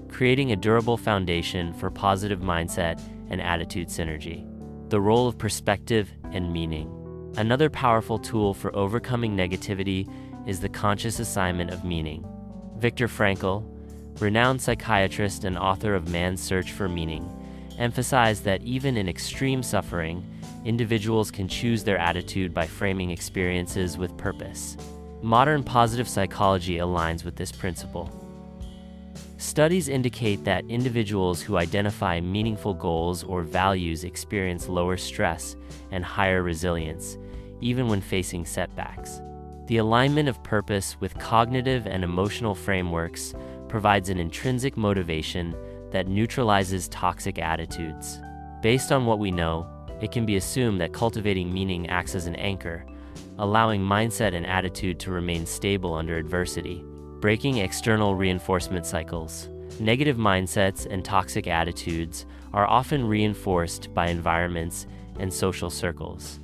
creating a durable foundation for positive mindset and attitude synergy. The role of perspective and meaning. Another powerful tool for overcoming negativity is the conscious assignment of meaning. Viktor Frankl, renowned psychiatrist and author of Man's Search for Meaning, emphasized that even in extreme suffering, individuals can choose their attitude by framing experiences with purpose. Modern positive psychology aligns with this principle. Studies indicate that individuals who identify meaningful goals or values experience lower stress and higher resilience, even when facing setbacks. The alignment of purpose with cognitive and emotional frameworks provides an intrinsic motivation that neutralizes toxic attitudes. Based on what we know, it can be assumed that cultivating meaning acts as an anchor, allowing mindset and attitude to remain stable under adversity. Breaking external reinforcement cycles. Negative mindsets and toxic attitudes are often reinforced by environments and social circles.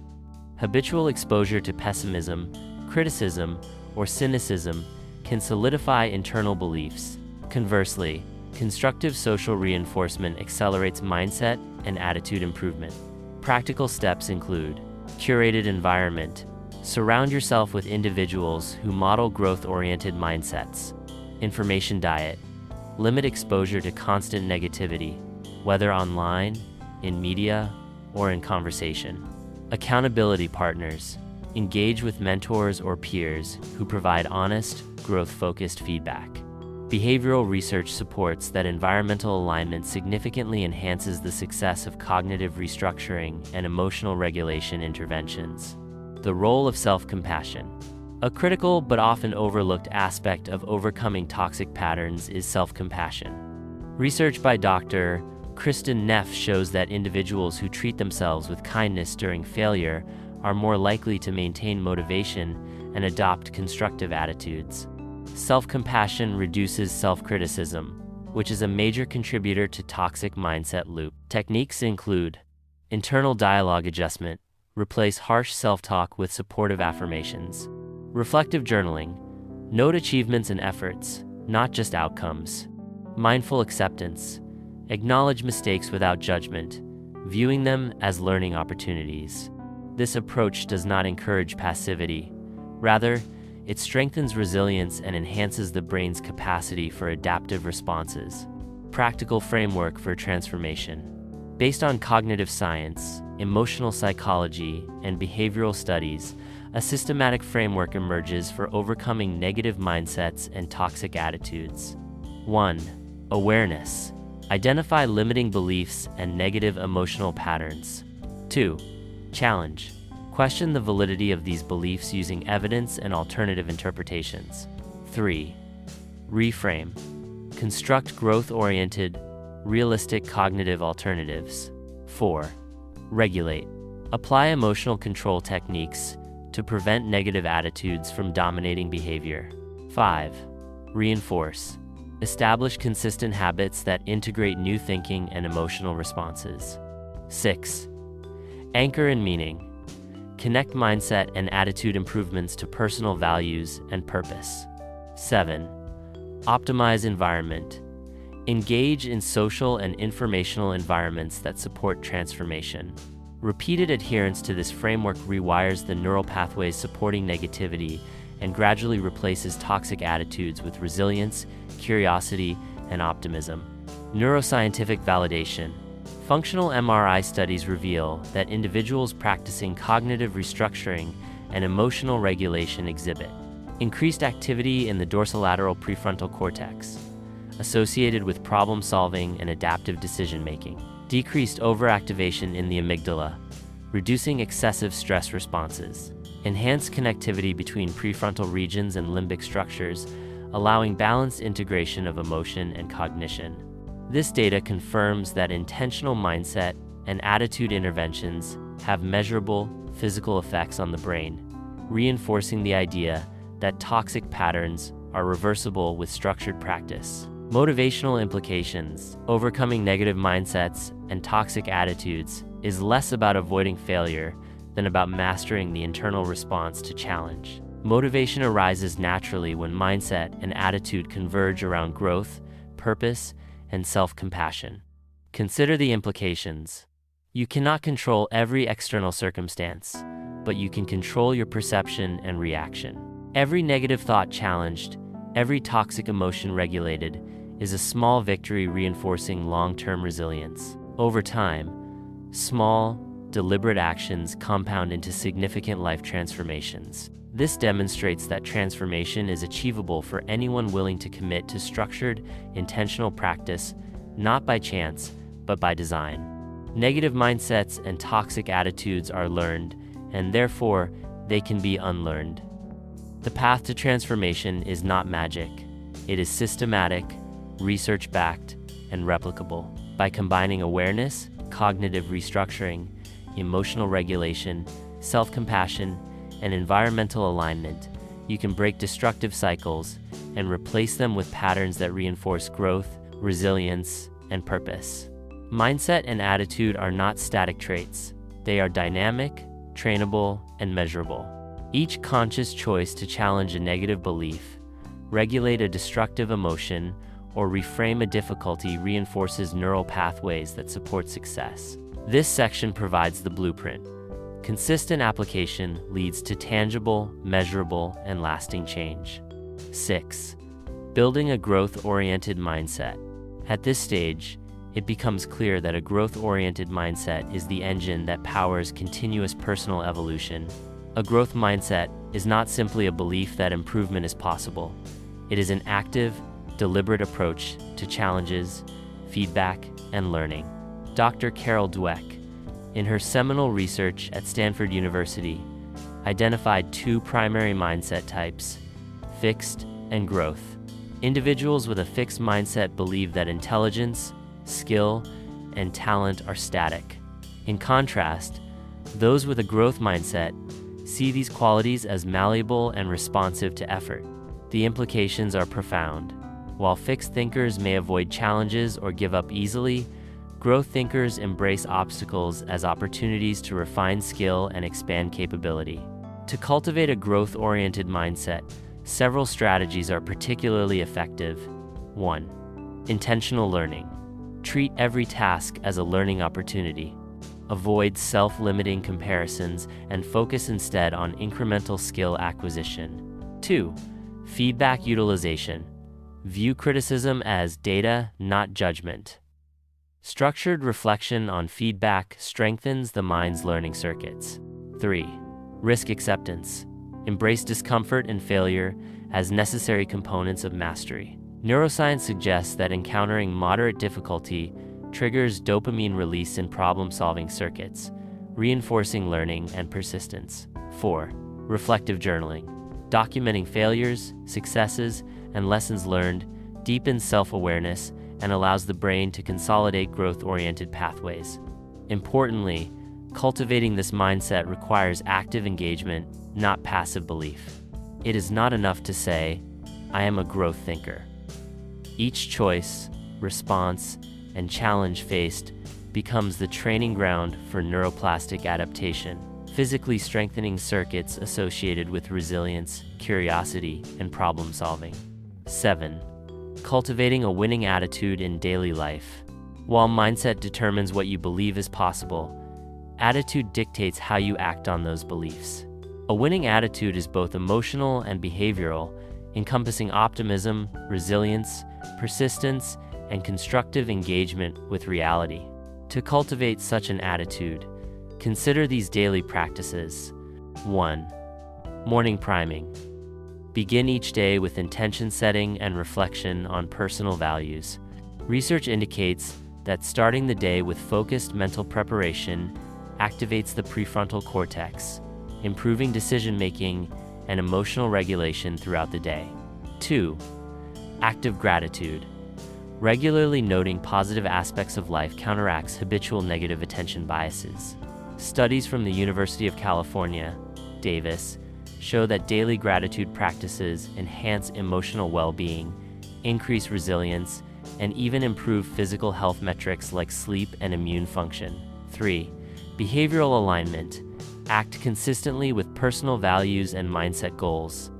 Habitual exposure to pessimism, criticism, or cynicism can solidify internal beliefs. Conversely, constructive social reinforcement accelerates mindset and attitude improvement. Practical steps include curated environment. Surround yourself with individuals who model growth-oriented mindsets. Information diet. Limit exposure to constant negativity, whether online, in media, or in conversation. Accountability partners. Engage with mentors or peers who provide honest, growth-focused feedback. Behavioral research supports that environmental alignment significantly enhances the success of cognitive restructuring and emotional regulation interventions. The role of self-compassion. A critical but often overlooked aspect of overcoming toxic patterns is self-compassion. Research by Dr. Kristen Neff shows that individuals who treat themselves with kindness during failure are more likely to maintain motivation and adopt constructive attitudes. Self-compassion reduces self-criticism, which is a major contributor to toxic mindset loop. Techniques include internal dialogue adjustment. Replace harsh self-talk with supportive affirmations. Reflective journaling. Note achievements and efforts, not just outcomes. Mindful acceptance. Acknowledge mistakes without judgment, viewing them as learning opportunities. This approach does not encourage passivity. Rather, it strengthens resilience and enhances the brain's capacity for adaptive responses. practical framework for transformation. Based on cognitive science, emotional psychology, and behavioral studies, a systematic framework emerges for overcoming negative mindsets and toxic attitudes. 1. Awareness. Identify limiting beliefs and negative emotional patterns. 2. Challenge. Question the validity of these beliefs using evidence and alternative interpretations. 3. Reframe. Construct growth-oriented, realistic cognitive alternatives. 4. Regulate. Apply emotional control techniques to prevent negative attitudes from dominating behavior. 5. Reinforce. Establish consistent habits that integrate new thinking and emotional responses. 6. Anchor in meaning. Connect mindset and attitude improvements to personal values and purpose. 7. Optimize environment. Engage in social and informational environments that support transformation. Repeated adherence to this framework rewires the neural pathways supporting negativity and gradually replaces toxic attitudes with resilience, curiosity, and optimism. Neuroscientific validation. Functional MRI studies reveal that individuals practicing cognitive restructuring and emotional regulation exhibit increased activity in the dorsolateral prefrontal cortex, associated with problem-solving and adaptive decision-making, decreased overactivation in the amygdala, reducing excessive stress responses, enhanced connectivity between prefrontal regions and limbic structures, allowing balanced integration of emotion and cognition. This data confirms that intentional mindset and attitude interventions have measurable physical effects on the brain, reinforcing the idea that toxic patterns are reversible with structured practice. Motivational implications. Overcoming negative mindsets and toxic attitudes is less about avoiding failure than about mastering the internal response to challenge. Motivation arises naturally when mindset and attitude converge around growth, purpose, and self-compassion. Consider the implications. You cannot control every external circumstance, but you can control your perception and reaction. Every negative thought challenged, every toxic emotion regulated, is a small victory reinforcing long-term resilience. Over time, small, deliberate actions compound into significant life transformations. This demonstrates that transformation is achievable for anyone willing to commit to structured, intentional practice, not by chance, but by design. Negative mindsets and toxic attitudes are learned, and therefore, they can be unlearned. The path to transformation is not magic. It is systematic, research-backed, and replicable. By combining awareness, cognitive restructuring, emotional regulation, self-compassion, and environmental alignment, you can break destructive cycles and replace them with patterns that reinforce growth, resilience, and purpose. Mindset and attitude are not static traits. They are dynamic, trainable, and measurable. Each conscious choice to challenge a negative belief, regulate a destructive emotion, or reframe a difficulty reinforces neural pathways that support success. This section provides the blueprint. Consistent application leads to tangible, measurable, and lasting change. 6. Building a growth-oriented mindset. At this stage, it becomes clear that a growth-oriented mindset is the engine that powers continuous personal evolution. A growth mindset is not simply a belief that improvement is possible. It is an active, deliberate approach to challenges, feedback, and learning. Dr. Carol Dweck, in her seminal research at Stanford University, identified two primary mindset types: fixed and growth. Individuals with a fixed mindset believe that intelligence, skill, and talent are static. In contrast, those with a growth mindset see these qualities as malleable and responsive to effort. The implications are profound. While fixed thinkers may avoid challenges or give up easily, growth thinkers embrace obstacles as opportunities to refine skill and expand capability. To cultivate a growth-oriented mindset, several strategies are particularly effective. 1. Intentional learning. Treat every task as a learning opportunity. Avoid self-limiting comparisons and focus instead on incremental skill acquisition. 2. Feedback utilization. View criticism as data, not judgment. Structured reflection on feedback strengthens the mind's learning circuits. 3. Risk acceptance. Embrace discomfort and failure as necessary components of mastery. Neuroscience suggests that encountering moderate difficulty triggers dopamine release in problem-solving circuits, reinforcing learning and persistence. 4. Reflective journaling. Documenting failures, successes, and lessons learned deepens self-awareness and allows the brain to consolidate growth-oriented pathways. Importantly, cultivating this mindset requires active engagement, not passive belief. It is not enough to say, "I am a growth thinker." Each choice, response, and challenge faced becomes the training ground for neuroplastic adaptation, physically strengthening circuits associated with resilience, curiosity, and problem solving. 7. Cultivating a winning attitude in daily life. While mindset determines what you believe is possible, attitude dictates how you act on those beliefs. A winning attitude is both emotional and behavioral, encompassing optimism, resilience, persistence, and constructive engagement with reality. To cultivate such an attitude, consider these daily practices. 1. Morning priming. Begin each day with intention setting and reflection on personal values. Research indicates that starting the day with focused mental preparation activates the prefrontal cortex, improving decision-making and emotional regulation throughout the day. 2. Active gratitude. Regularly noting positive aspects of life counteracts habitual negative attention biases. Studies from the University of California, Davis, show that daily gratitude practices enhance emotional well-being, increase resilience, and even improve physical health metrics like sleep and immune function. 3. Behavioral alignment. Act consistently with personal values and mindset goals.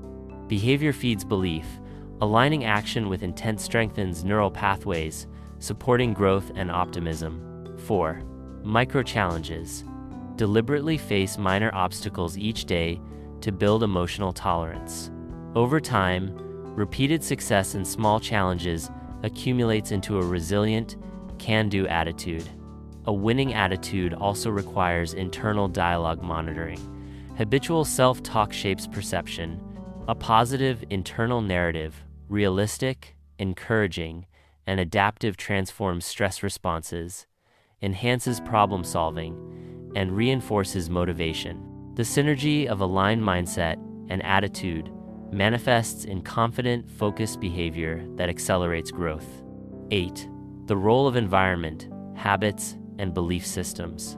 Behavior feeds belief. Aligning action with intent strengthens neural pathways, supporting growth and optimism. 4. Micro-challenges. Deliberately face minor obstacles each day to build emotional tolerance. Over time, repeated success in small challenges accumulates into a resilient, can-do attitude. A winning attitude also requires internal dialogue monitoring. Habitual self-talk shapes perception. A positive internal narrative, realistic, encouraging, and adaptive transforms stress responses, enhances problem solving, and reinforces motivation. The synergy of aligned mindset and attitude manifests in confident, focused behavior that accelerates growth. 8. The role of environment, habits, and belief systems.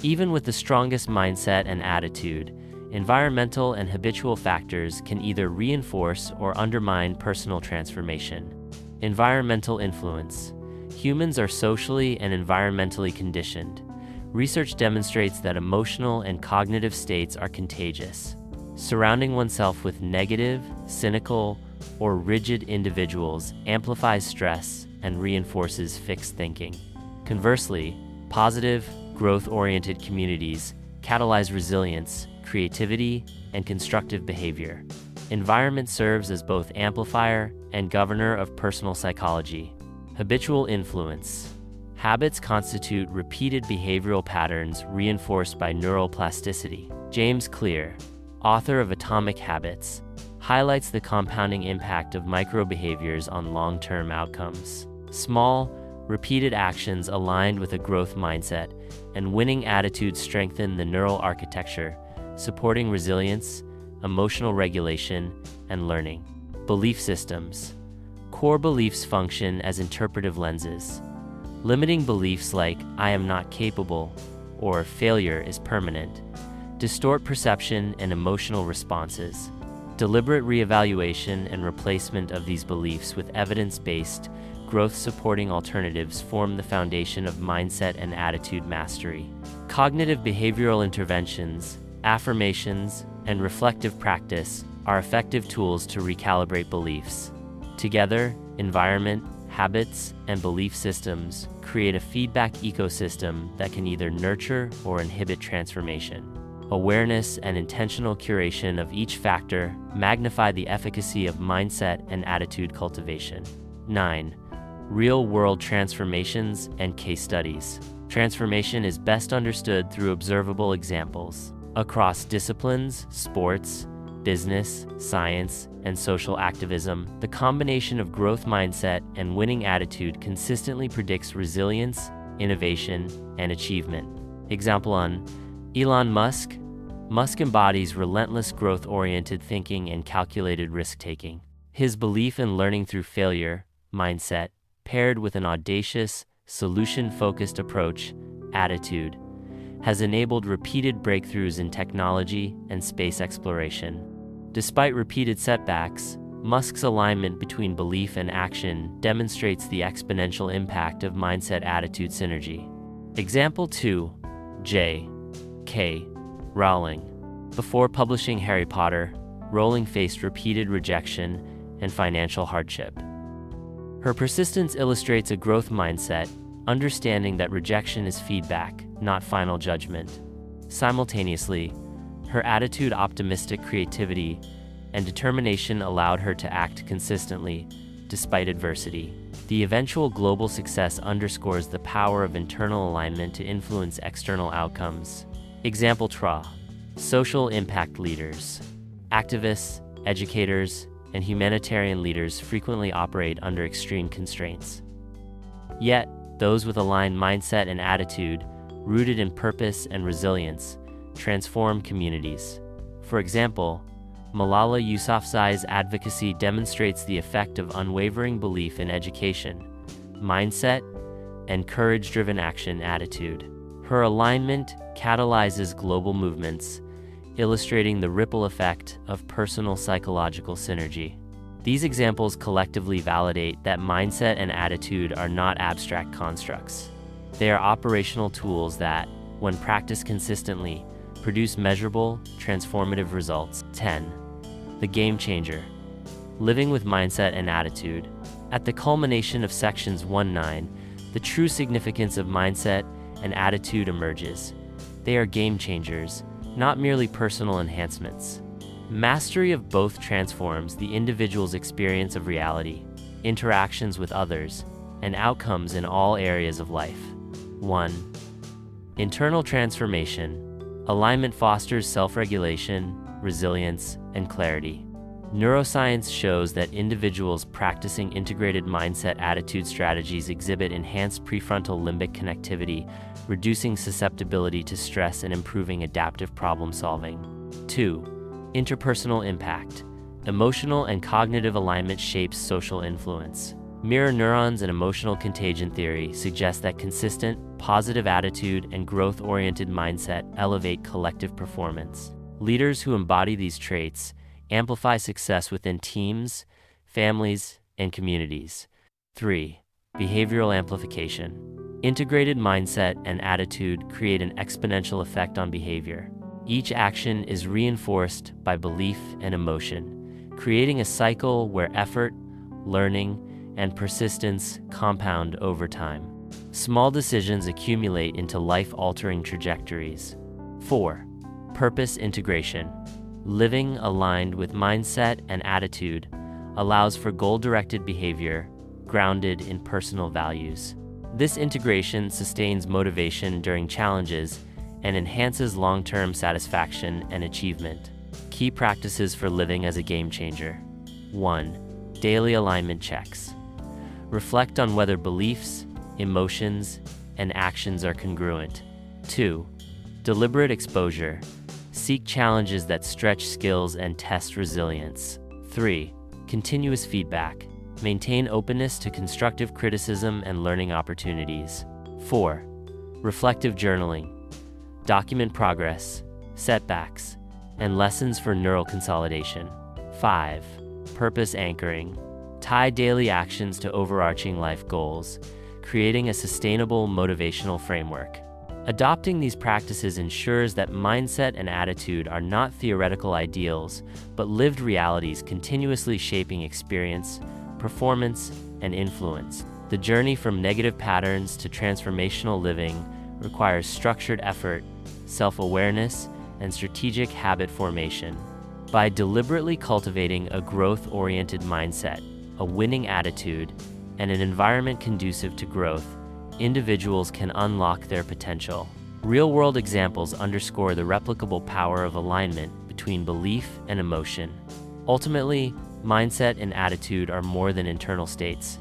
Even with the strongest mindset and attitude, environmental and habitual factors can either reinforce or undermine personal transformation. Environmental influence. Humans are socially and environmentally conditioned. Research demonstrates that emotional and cognitive states are contagious. Surrounding oneself with negative, cynical, or rigid individuals amplifies stress and reinforces fixed thinking. Conversely, positive, growth-oriented communities catalyze resilience, creativity, and constructive behavior. Environment serves as both amplifier and governor of personal psychology. Habitual influence. Habits constitute repeated behavioral patterns reinforced by neural plasticity. James Clear, author of Atomic Habits, highlights the compounding impact of micro-behaviors on long-term outcomes. Small, repeated actions aligned with a growth mindset and winning attitudes strengthen the neural architecture, supporting resilience, emotional regulation, and learning. Belief systems. Core beliefs function as interpretive lenses. Limiting beliefs like "I am not capable" or "failure is permanent" distort perception and emotional responses. Deliberate reevaluation and replacement of these beliefs with evidence-based, growth-supporting alternatives form the foundation of mindset and attitude mastery. Cognitive behavioral interventions, affirmations, and reflective practice are effective tools to recalibrate beliefs. Together, environment, habits, and belief systems create a feedback ecosystem that can either nurture or inhibit transformation. awareness, and intentional curation of each factor magnify the efficacy of mindset and attitude cultivation. 9. Real-world transformations and case studies. Transformation is best understood through observable examples. Across disciplines, sports, business, science, and social activism, the combination of growth mindset and winning attitude consistently predicts resilience, innovation, and achievement. Example on Elon Musk. Musk embodies relentless growth-oriented thinking and calculated risk-taking. His belief in learning through failure, mindset, paired with an audacious, solution-focused approach, attitude, has enabled repeated breakthroughs in technology and space exploration. Despite repeated setbacks, Musk's alignment between belief and action demonstrates the exponential impact of mindset-attitude synergy. Example 2. J.K. Rowling. Before publishing Harry Potter, Rowling faced repeated rejection and financial hardship. Her persistence illustrates a growth mindset, understanding that rejection is feedback, not final judgment. Simultaneously, her attitude, optimistic creativity, and determination allowed her to act consistently, despite adversity. The eventual global success underscores the power of internal alignment to influence external outcomes. Example 3. Social impact leaders. Activists, educators, and humanitarian leaders frequently operate under extreme constraints. Yet, those with aligned mindset and attitude, rooted in purpose and resilience, transform communities. For example, Malala Yousafzai's advocacy demonstrates the effect of unwavering belief in education, mindset, and courage-driven action attitude. Her alignment catalyzes global movements, illustrating the ripple effect of personal psychological synergy. These examples collectively validate that mindset and attitude are not abstract constructs. They are operational tools that, when practiced consistently, produce measurable, transformative results. 10. The game changer. Living with mindset and attitude. At the culmination of sections 1-9, the true significance of mindset and attitude emerges. They are game changers, not merely personal enhancements. Mastery of both transforms the individual's experience of reality, interactions with others, and outcomes in all areas of life. 1. Internal transformation. Alignment fosters self-regulation, resilience, and clarity. Neuroscience shows that individuals practicing integrated mindset attitude strategies exhibit enhanced prefrontal limbic connectivity, reducing susceptibility to stress and improving adaptive problem solving. 2. Interpersonal impact. Emotional and cognitive alignment shapes social influence. Mirror neurons and emotional contagion theory suggest that consistent, positive attitude and growth-oriented mindset elevate collective performance. Leaders who embody these traits amplify success within teams, families, and communities. 3. Behavioral amplification. Integrated mindset and attitude create an exponential effect on behavior. Each action is reinforced by belief and emotion, creating a cycle where effort, learning, and persistence compound over time. Small decisions accumulate into life-altering trajectories. 4. Purpose integration. Living aligned with mindset and attitude allows for goal-directed behavior, grounded in personal values. This integration sustains motivation during challenges and enhances long-term satisfaction and achievement. Key practices for living as a game changer. 1. Daily alignment checks. Reflect on whether beliefs, emotions, and actions are congruent. 2. Deliberate exposure. Seek challenges that stretch skills and test resilience. 3. Continuous feedback. Maintain openness to constructive criticism and learning opportunities. 4. Reflective journaling. Document progress, setbacks, and lessons for neural consolidation. 5. Purpose anchoring. Tie daily actions to overarching life goals, creating a sustainable motivational framework. Adopting these practices ensures that mindset and attitude are not theoretical ideals, but lived realities continuously shaping experience, performance, and influence. The journey from negative patterns to transformational living requires structured effort, self-awareness, and strategic habit formation. By deliberately cultivating a growth-oriented mindset, a winning attitude, and an environment conducive to growth, individuals can unlock their potential. Real-world examples underscore the replicable power of alignment between belief and emotion. Ultimately, mindset and attitude are more than internal states.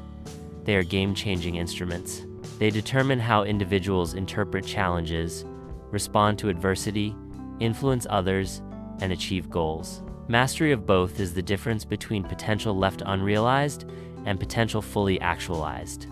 They are game-changing instruments. They determine how individuals interpret challenges, respond to adversity, influence others, and achieve goals. Mastery of both is the difference between potential left unrealized and potential fully actualized.